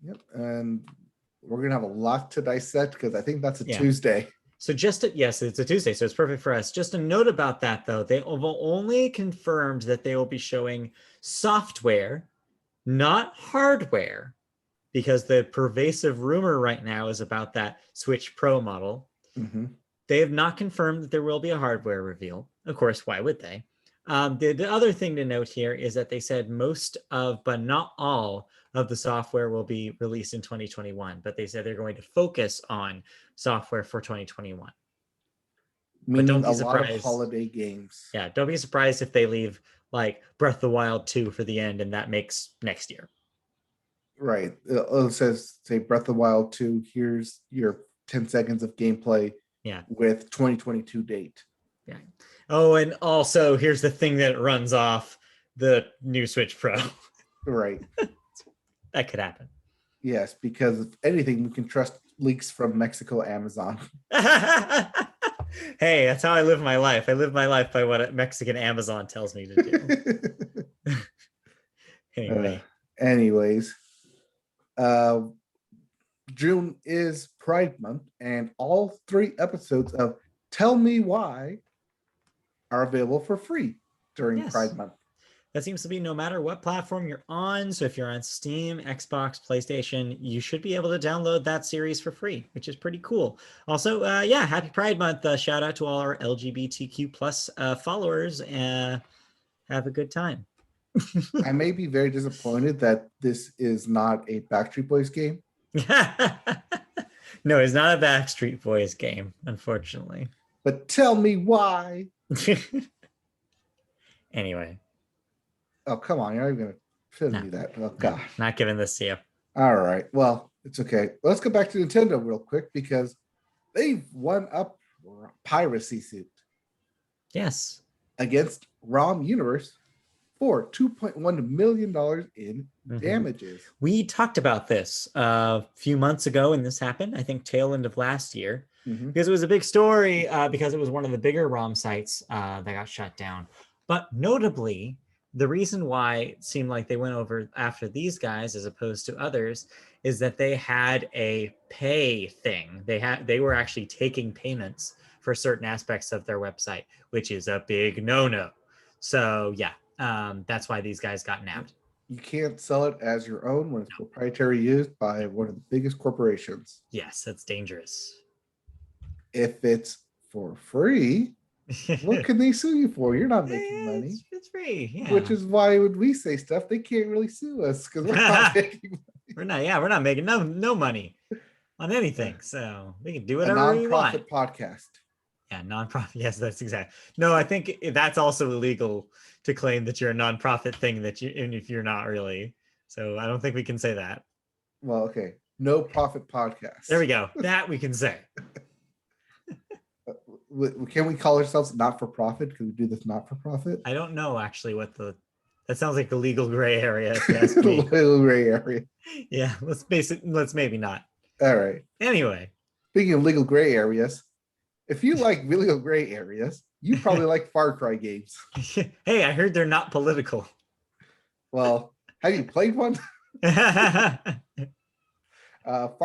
Yep, and we're gonna have a lot to dissect because I think that's a Yeah. Tuesday. So yes, it's a Tuesday, so it's perfect for us. Just a note about that, though. They have only confirmed that they will be showing software, not hardware, because the pervasive rumor right now is about that Switch Pro model. Mm-hmm. They have not confirmed that there will be a hardware reveal. Of course, why would they? The other thing to note here is that they said most of, but not all, of the software will be released in 2021, but they said they're going to focus on software for 2021. But don't Meaning be a lot of surprised. holiday games. Yeah, don't be surprised if they leave like Breath of the Wild 2 for the end and that makes next year. Right. It says, say, Breath of the Wild 2, here's your 10 seconds of gameplay Yeah. with 2022 date. Yeah. Oh, and also here's the thing that runs off the new Switch Pro. Right. That could happen. Yes, because if anything, we can trust leaks from Mexico Amazon. Hey, that's how I live my life. I live my life by what Mexican Amazon tells me to do. Anyway. Anyways, June is Pride Month, and all 3 episodes of Tell Me Why are available for free during Pride Month. That seems to be no matter what platform you're on. So if you're on Steam, Xbox, PlayStation, you should be able to download that series for free, which is pretty cool. Also, happy Pride Month. Shout out to all our LGBTQ plus followers. Have a good time. I may be very disappointed that this is not a Backstreet Boys game. No, it's not a Backstreet Boys game, unfortunately. But tell me why. Anyway. Oh, come on. You're not even going to fill me that. Oh, God. Not giving this to you. All right. Well, it's okay. Let's go back to Nintendo real quick because they've won up piracy suit. Yes. Against ROM Universe for $2.1 million in damages. We talked about this a few months ago when this happened, I think tail end of last year, because it was a big story because it was one of the bigger ROM sites that got shut down. But notably, the reason why it seemed like they went over after these guys as opposed to others is that they had a pay thing. They were actually taking payments for certain aspects of their website, which is a big no-no. So yeah, that's why these guys got nabbed. You can't sell it as your own when it's proprietary used by one of the biggest corporations. Yes, that's dangerous. If it's for free, what can they sue you for? You're not making money. It's free, yeah. Which is why when we say stuff, they can't really sue us because we're not making money. We're not making no money on anything. So we can do whatever we want. A nonprofit podcast. Yeah, nonprofit. Yes, that's exactly. No, I think that's also illegal to claim that you're a nonprofit thing that you, and if you're not really. So I don't think we can say that. Well, okay. No profit podcast. There we go. That we can say. Can we call ourselves not for profit? Can we do this not for profit? I don't know actually that sounds like the legal gray area, if you ask me. Little gray area. Yeah, let's maybe not. All right. Anyway. Speaking of legal gray areas, if you like legal gray areas, you probably like Far Cry games. Hey, I heard they're not political. Well, have you played one? Far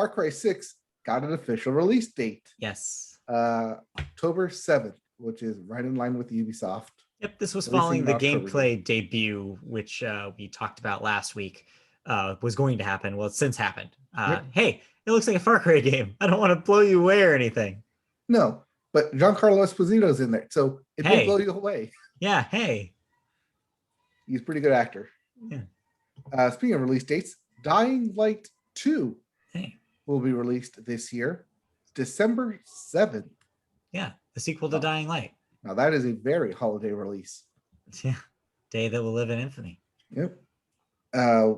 Cry 6 got an official release date. Yes. October 7th, which is right in line with Ubisoft. Yep, this was following the gameplay debut, which we talked about last week, was going to happen. Well, it's since happened. Yep. Hey, it looks like a Far Cry game. I don't want to blow you away or anything. No, but Giancarlo Esposito's in there, so it will blow you away. Yeah, hey. He's a pretty good actor. Yeah. Speaking of release dates, Dying Light 2 will be released this year, December 7th. Yeah, the sequel to Dying Light. Now that is a very holiday release. Yeah, day that will live in infamy. Yep.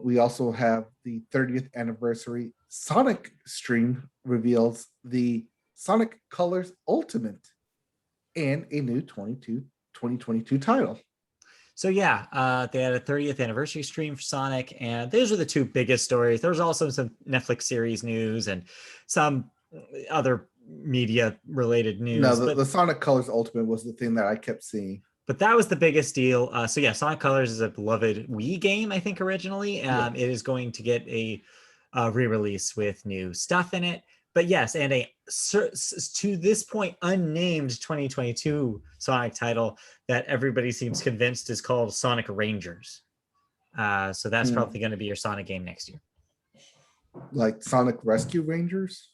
We also have the 30th anniversary Sonic stream reveals the Sonic Colors Ultimate and a new 2022 title. So yeah, they had a 30th anniversary stream for Sonic, and those are the two biggest stories. There was also some Netflix series news and some other media related news. No, the Sonic Colors Ultimate was the thing that I kept seeing. But that was the biggest deal. So yeah, Sonic Colors is a beloved Wii game, I think, originally. It is going to get a re-release with new stuff in it. But yes, and a to this point unnamed 2022 Sonic title that everybody seems convinced is called Sonic Rangers. So that's probably going to be your Sonic game next year. Like Sonic Rescue Rangers?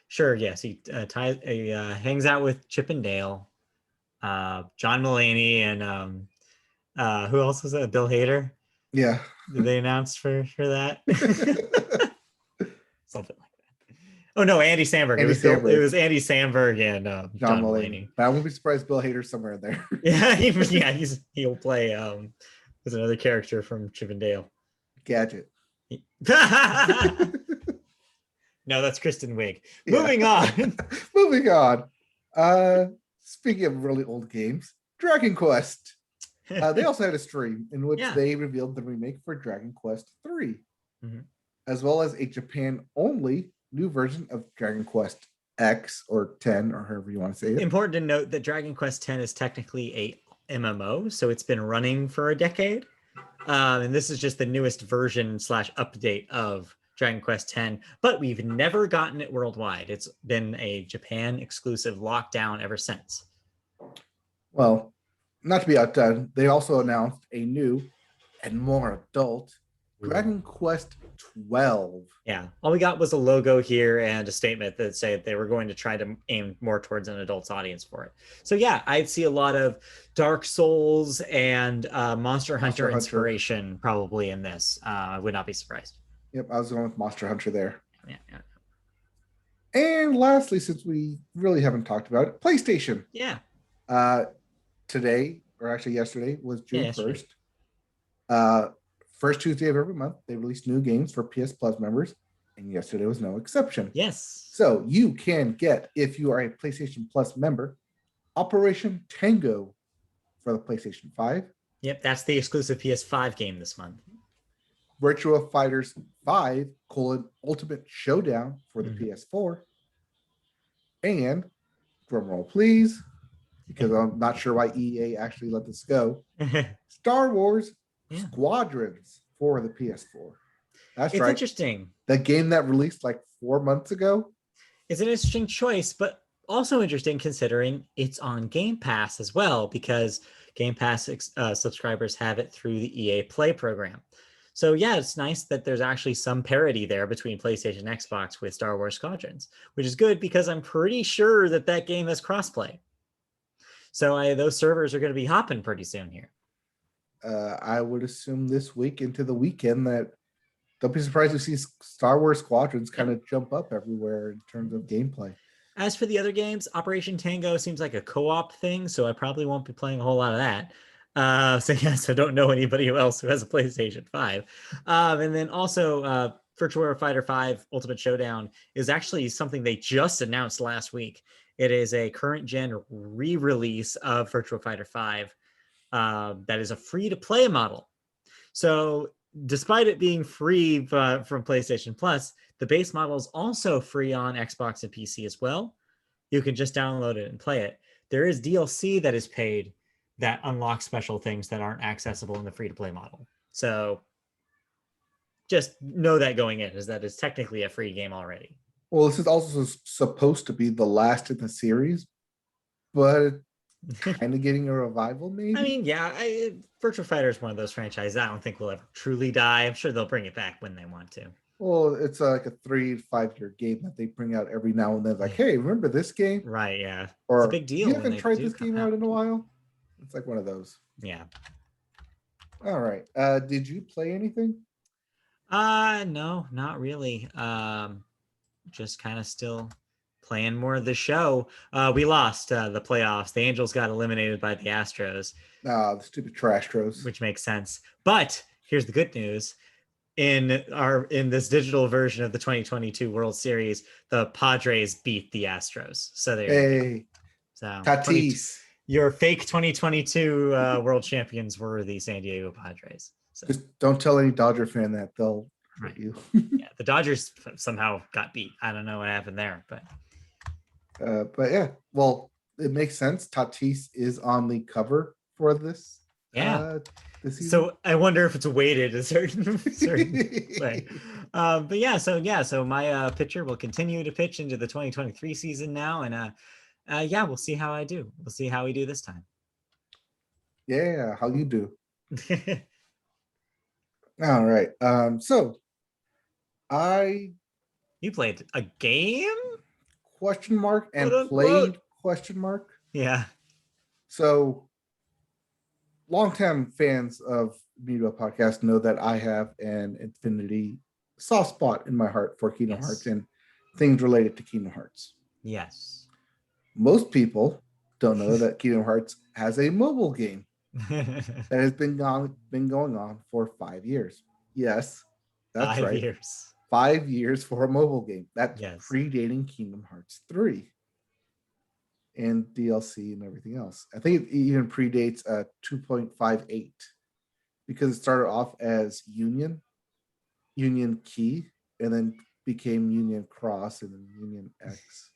Sure, yes. He hangs out with Chip and Dale, John Mulaney, and who else was that? Bill Hader? Yeah. Did they announce for that? Something like that. Oh no, Andy Samberg. It was Andy Samberg and John Mulaney. I won't be surprised Bill Hader's somewhere in there. Yeah, he'll play there's another character from Chip and Dale. Gadget. No, that's Kristen Wiig. Yeah. Moving on. Speaking of really old games, Dragon Quest. They also had a stream in which they revealed the remake for Dragon Quest 3, as well as a Japan-only new version of Dragon Quest X or 10, or however you want to say it. Important to note that Dragon Quest 10 is technically a MMO, so it's been running for a decade. And this is just the newest version / update of Dragon Quest X, but we've never gotten it worldwide. It's been a Japan exclusive lockdown ever since. Well, not to be outdone, they also announced a new and more adult Dragon Quest 12. Yeah, all we got was a logo here and a statement that said they were going to try to aim more towards an adult's audience for it. So yeah, I'd see a lot of Dark Souls and Monster Hunter inspiration probably in this. I would not be surprised. Yep, I was going with Monster Hunter there. Yeah. And lastly, since we really haven't talked about it, PlayStation. Yeah. Today, or actually yesterday, was June 1st. First Tuesday of every month, they release new games for PS Plus members, and yesterday was no exception. Yes. So you can get, if you are a PlayStation Plus member, Operation Tango for the PlayStation 5. Yep, that's the exclusive PS5 game this month. Virtua Fighters 5: Ultimate Showdown for the PS4. And, drumroll please, because I'm not sure why EA actually let this go, Star Wars Squadrons for the PS4. That's right. It's interesting. The game that released like 4 months ago. It's an interesting choice, but also interesting considering it's on Game Pass as well, because Game Pass subscribers have it through the EA Play program. So yeah, it's nice that there's actually some parity there between PlayStation and Xbox with Star Wars Squadrons, which is good because I'm pretty sure that game has crossplay. So those servers are going to be hopping pretty soon here. I would assume this week into the weekend that don't be surprised to see Star Wars Squadrons kind of jump up everywhere in terms of gameplay. As for the other games, Operation Tango seems like a co-op thing, so I probably won't be playing a whole lot of that. So yes, I don't know anybody else who has a PlayStation 5. And then also Virtua Fighter 5 Ultimate Showdown is actually something they just announced last week. It is a current gen re-release of Virtua Fighter 5 that is a free-to-play model. So despite it being free from PlayStation Plus, the base model is also free on Xbox and PC as well. You can just download it and play it. There is DLC that is paid that unlocks special things that aren't accessible in the free-to-play model. So just know that going in, is that it's technically a free game already. Well, this is also supposed to be the last in the series, but kind of getting a revival, maybe. I mean, yeah, Virtua Fighter is one of those franchises I don't think will ever truly die. I'm sure they'll bring it back when they want to. Well, it's like a 3 to 5 year game that they bring out every now and then. Like, hey, remember this game? Right, yeah. Or it's a big deal. You haven't tried this game out in a while? It's like one of those. Yeah. All right. Did you play anything? No, not really. Just kind of still playing more of the show. We lost the playoffs. The Angels got eliminated by the Astros. The stupid Trastros. Which makes sense. But here's the good news. In this digital version of the 2022 World Series, the Padres beat the Astros. So there you go. So Tatis. Your fake 2022 world champions were the San Diego Padres. So. Just don't tell any Dodger fan that, they'll hurt you. Yeah, the Dodgers somehow got beat. I don't know what happened there, but yeah, well, it makes sense. Tatis is on the cover for this. Yeah. This season. So I wonder if it's weighted a certain way. But yeah, so my pitcher will continue to pitch into the 2023 season now, and yeah, we'll see how I do. We'll see how we do this time. Yeah, how you do. All right. So you played a game? Question mark and played question mark. Yeah. So longtime fans of Media Podcast know that I have an infinity soft spot in my heart for Kingdom Hearts and things related to Kingdom Hearts. Yes. Most people don't know that Kingdom Hearts has a mobile game that has been going on for 5 years. Yes, that's 5 years. 5 years for a mobile game. That's predating Kingdom Hearts 3 and DLC and everything else. I think it even predates 2.58 because it started off as Union Key, and then became Union Cross and then Union X.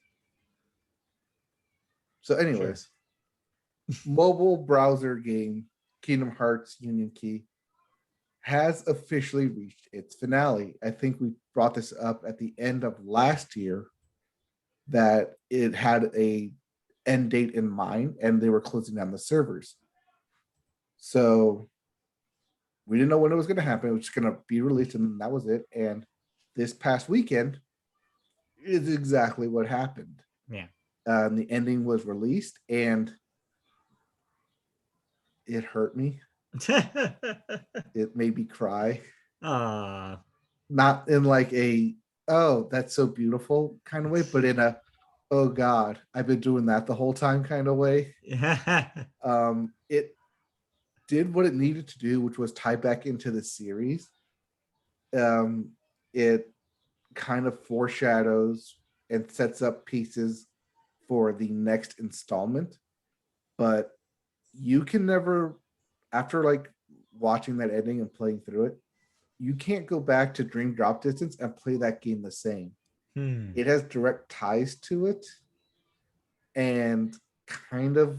So anyways, mobile browser game Kingdom Hearts Union Key has officially reached its finale. I think we brought this up at the end of last year that it had a end date in mind and they were closing down the servers. So we didn't know when it was going to happen. It was just going to be released and that was it. And this past weekend is exactly what happened. Yeah. The ending was released and it hurt me. It made me cry. Not in like a, oh, that's so beautiful kind of way, but in a, oh God, I've been doing that the whole time kind of way. It did what it needed to do, which was tie back into the series. It kind of foreshadows and sets up pieces for the next installment, but you can never, after like watching that ending and playing through it, you can't go back to Dream Drop Distance and play that game the same. It has direct ties to it and kind of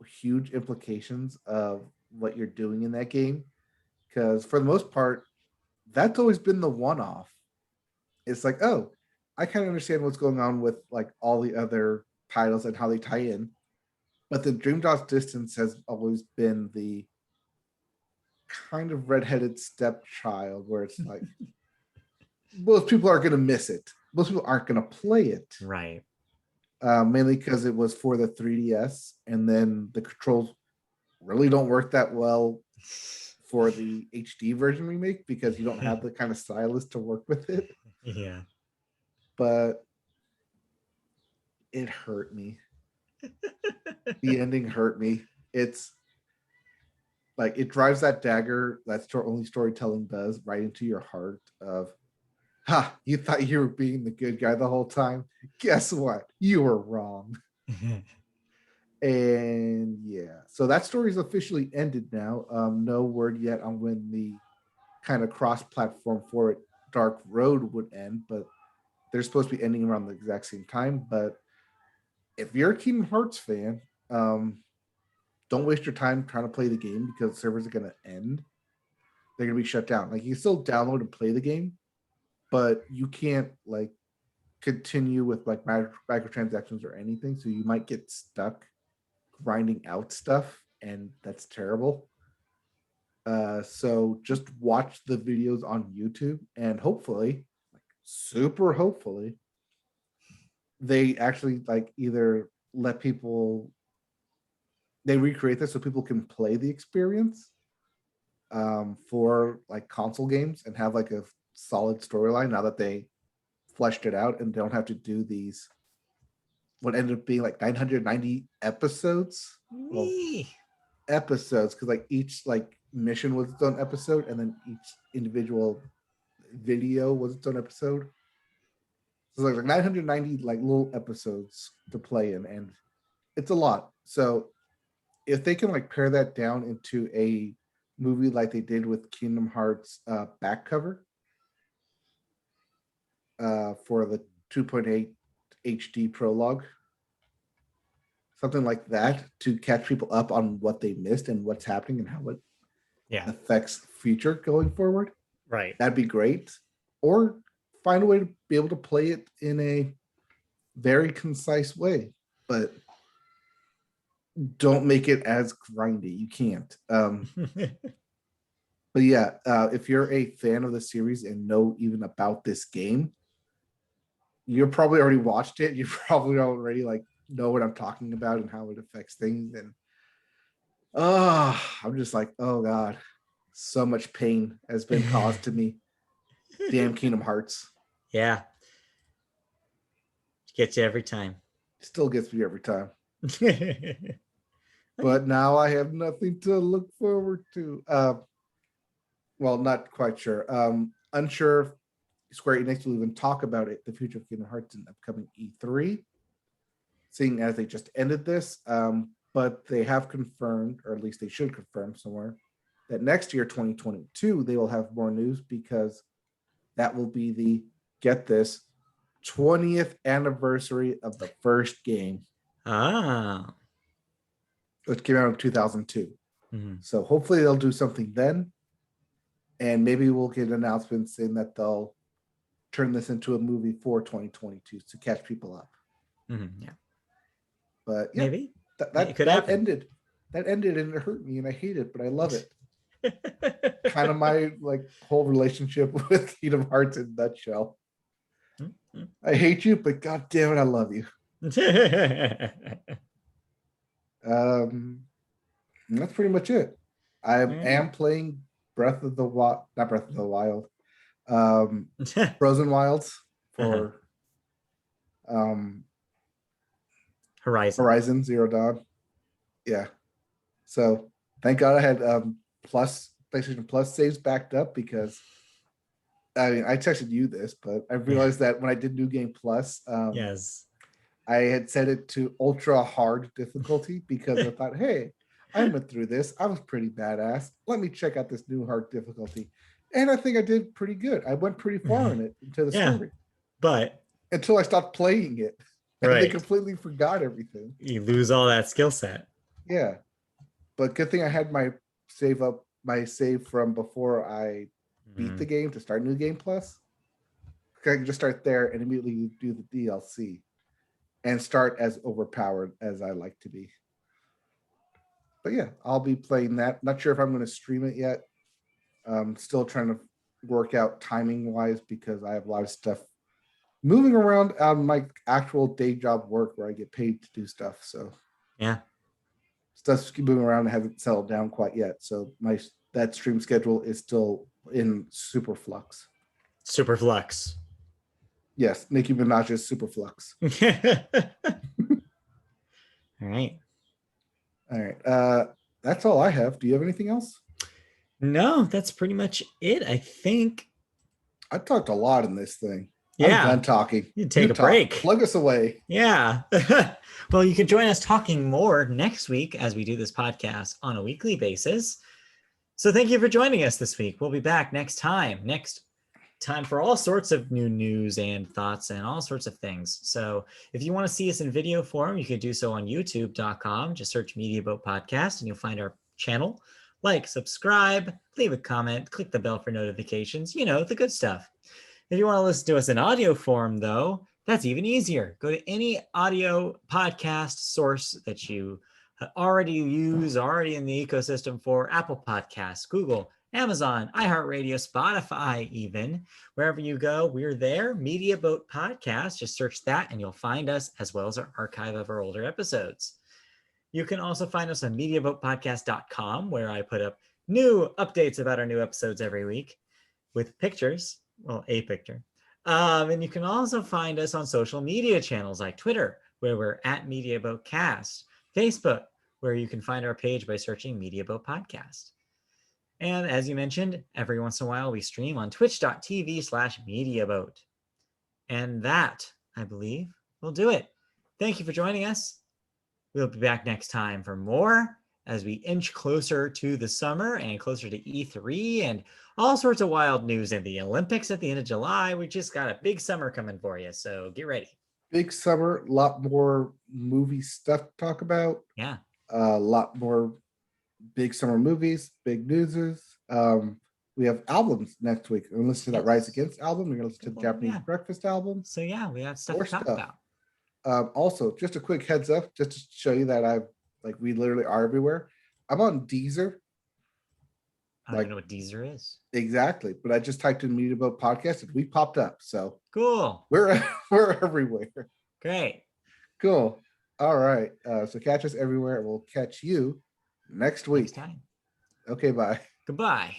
huge implications of what you're doing in that game, because for the most part that's always been the one-off. It's like, oh, I kind of understand what's going on with like all the other titles and how they tie in, but the Dream Drop Distance has always been the kind of redheaded stepchild where it's like most people are going to miss it. Most people aren't going to play it. Right. Mainly because it was for the 3DS, and then the controls really don't work that well for the HD version remake because you don't have the kind of stylus to work with it. Yeah. But it hurt me. The ending hurt me. It's like it drives that dagger that only storytelling does right into your heart of, ha, you thought you were being the good guy the whole time. Guess what? You were wrong. And yeah, so that story's officially ended now. No word yet on when the kind of cross-platform for it, Dark Road, would end, but they're supposed to be ending around the exact same time. But if you're a Kingdom Hearts fan, don't waste your time trying to play the game because servers are going to end. They're going to be shut down. Like, you can still download and play the game, but you can't like continue with like microtransactions or anything. So you might get stuck grinding out stuff, and that's terrible. So just watch the videos on YouTube, and hopefully, like super hopefully, they actually like either let people they recreate this so people can play the experience for like console games and have like a solid storyline now that they fleshed it out and don't have to do these what ended up being like 990 episodes. Well, episodes because like each like mission was its own episode, and then each individual video was its own episode. So like 990 like little episodes to play in, and it's a lot. So if they can like pare that down into a movie like they did with Kingdom Hearts back cover for the 2.8 HD prologue, something like that to catch people up on what they missed and what's happening and how it affects future going forward. Right. That'd be great. Or find a way to be able to play it in a very concise way, but don't make it as grindy. You can't. But yeah, if you're a fan of the series and know even about this game, you're probably already watched it. You probably already like know what I'm talking about and how it affects things. And I'm just like, oh God, so much pain has been caused to me. Damn Kingdom Hearts. Yeah. Gets you every time. Still gets me every time. But now I have nothing to look forward to. Well, not quite sure. Unsure if Square Enix will even talk about it, the future of Kingdom Hearts in upcoming E3, seeing as they just ended this. But they have confirmed, or at least they should confirm somewhere, that next year, 2022, they will have more news because that will be the, get this, 20th anniversary of the first game. Which came out in 2002. Mm-hmm. So hopefully they'll do something then. And maybe we'll get announcements saying that they'll turn this into a movie for 2022 to catch people up. Mm-hmm, yeah. But yeah, maybe that ended. That ended and it hurt me and I hate it, but I love it. Kind of my like whole relationship with Kingdom Hearts in a nutshell. Mm-hmm. I hate you, but God damn it, I love you. That's pretty much it. I am playing Breath of the Wild, not Breath of the Wild, Frozen Wilds for Horizon Zero Dawn. Yeah. So thank God I had PlayStation Plus saves backed up because I mean I texted you this, but I realized that when I did New Game Plus, yes, I had set it to ultra hard difficulty because I thought, hey, I went through this. I was pretty badass. Let me check out this new hard difficulty. And I think I did pretty good. I went pretty far in it into the story. But until I stopped playing it. And they completely forgot everything. You lose all that skill set. Yeah. But good thing I had my save from before I beat the game to start New Game Plus. I can just start there and immediately do the DLC and start as overpowered as I like to be. But yeah, I'll be playing that. Not sure if I'm going to stream it yet. Still trying to work out timing wise because I have a lot of stuff moving around on my actual day job work where I get paid to do stuff. So yeah, stuff's keep moving around and hasn't settled down quite yet. So that stream schedule is still in super flux. Super flux. Yes, Nicki Minaj's super flux. All right. All right. That's all I have. Do you have anything else? No, that's pretty much it, I think. I talked a lot in this thing. I'm Yeah. done talking. You take a talk. break. Plug us away. Yeah. Well, you can join us talking more next week as we do this podcast on a weekly basis. So thank you for joining us this week. We'll be back next time for all sorts of new news and thoughts and all sorts of things. So if you want to see us in video form, you can do so on youtube.com. Just search Media Boat Podcast and you'll find our channel. Like, subscribe, leave a comment, click the bell for notifications, the good stuff. If you want to listen to us in audio form, though, that's even easier. Go to any audio podcast source that you already use, already in the ecosystem for Apple Podcasts, Google, Amazon, iHeartRadio, Spotify, even. Wherever you go, we're there. Media Boat Podcast. Just search that and you'll find us, as well as our archive of our older episodes. You can also find us on MediaBoatPodcast.com, where I put up new updates about our new episodes every week with pictures. Well, a picture. And you can also find us on social media channels like Twitter, where we're at MediaBoatCast, Facebook, where you can find our page by searching Media Boat Podcast. And as you mentioned, every once in a while we stream on twitch.tv/MediaBoat. And that, I believe, will do it. Thank you for joining us. We'll be back next time for more as we inch closer to the summer and closer to E3 and all sorts of wild news and the Olympics at the end of July. We just got a big summer coming for you, so get ready. Big summer, a lot more movie stuff to talk about. Yeah. A lot more big summer movies, big newses. We have albums next week. We're going to listen to that Rise Against album. We're going to listen to the Japanese Breakfast album. So yeah, we have stuff to talk about. Also, just a quick heads up, just to show you that we literally are everywhere. I'm on Deezer. I don't even know what Deezer is. Exactly, but I just typed in Media Boat Podcast and we popped up. So cool. We're everywhere. Great. Cool. All right. So catch us everywhere. We'll catch you next week. Next time. Okay. Bye. Goodbye.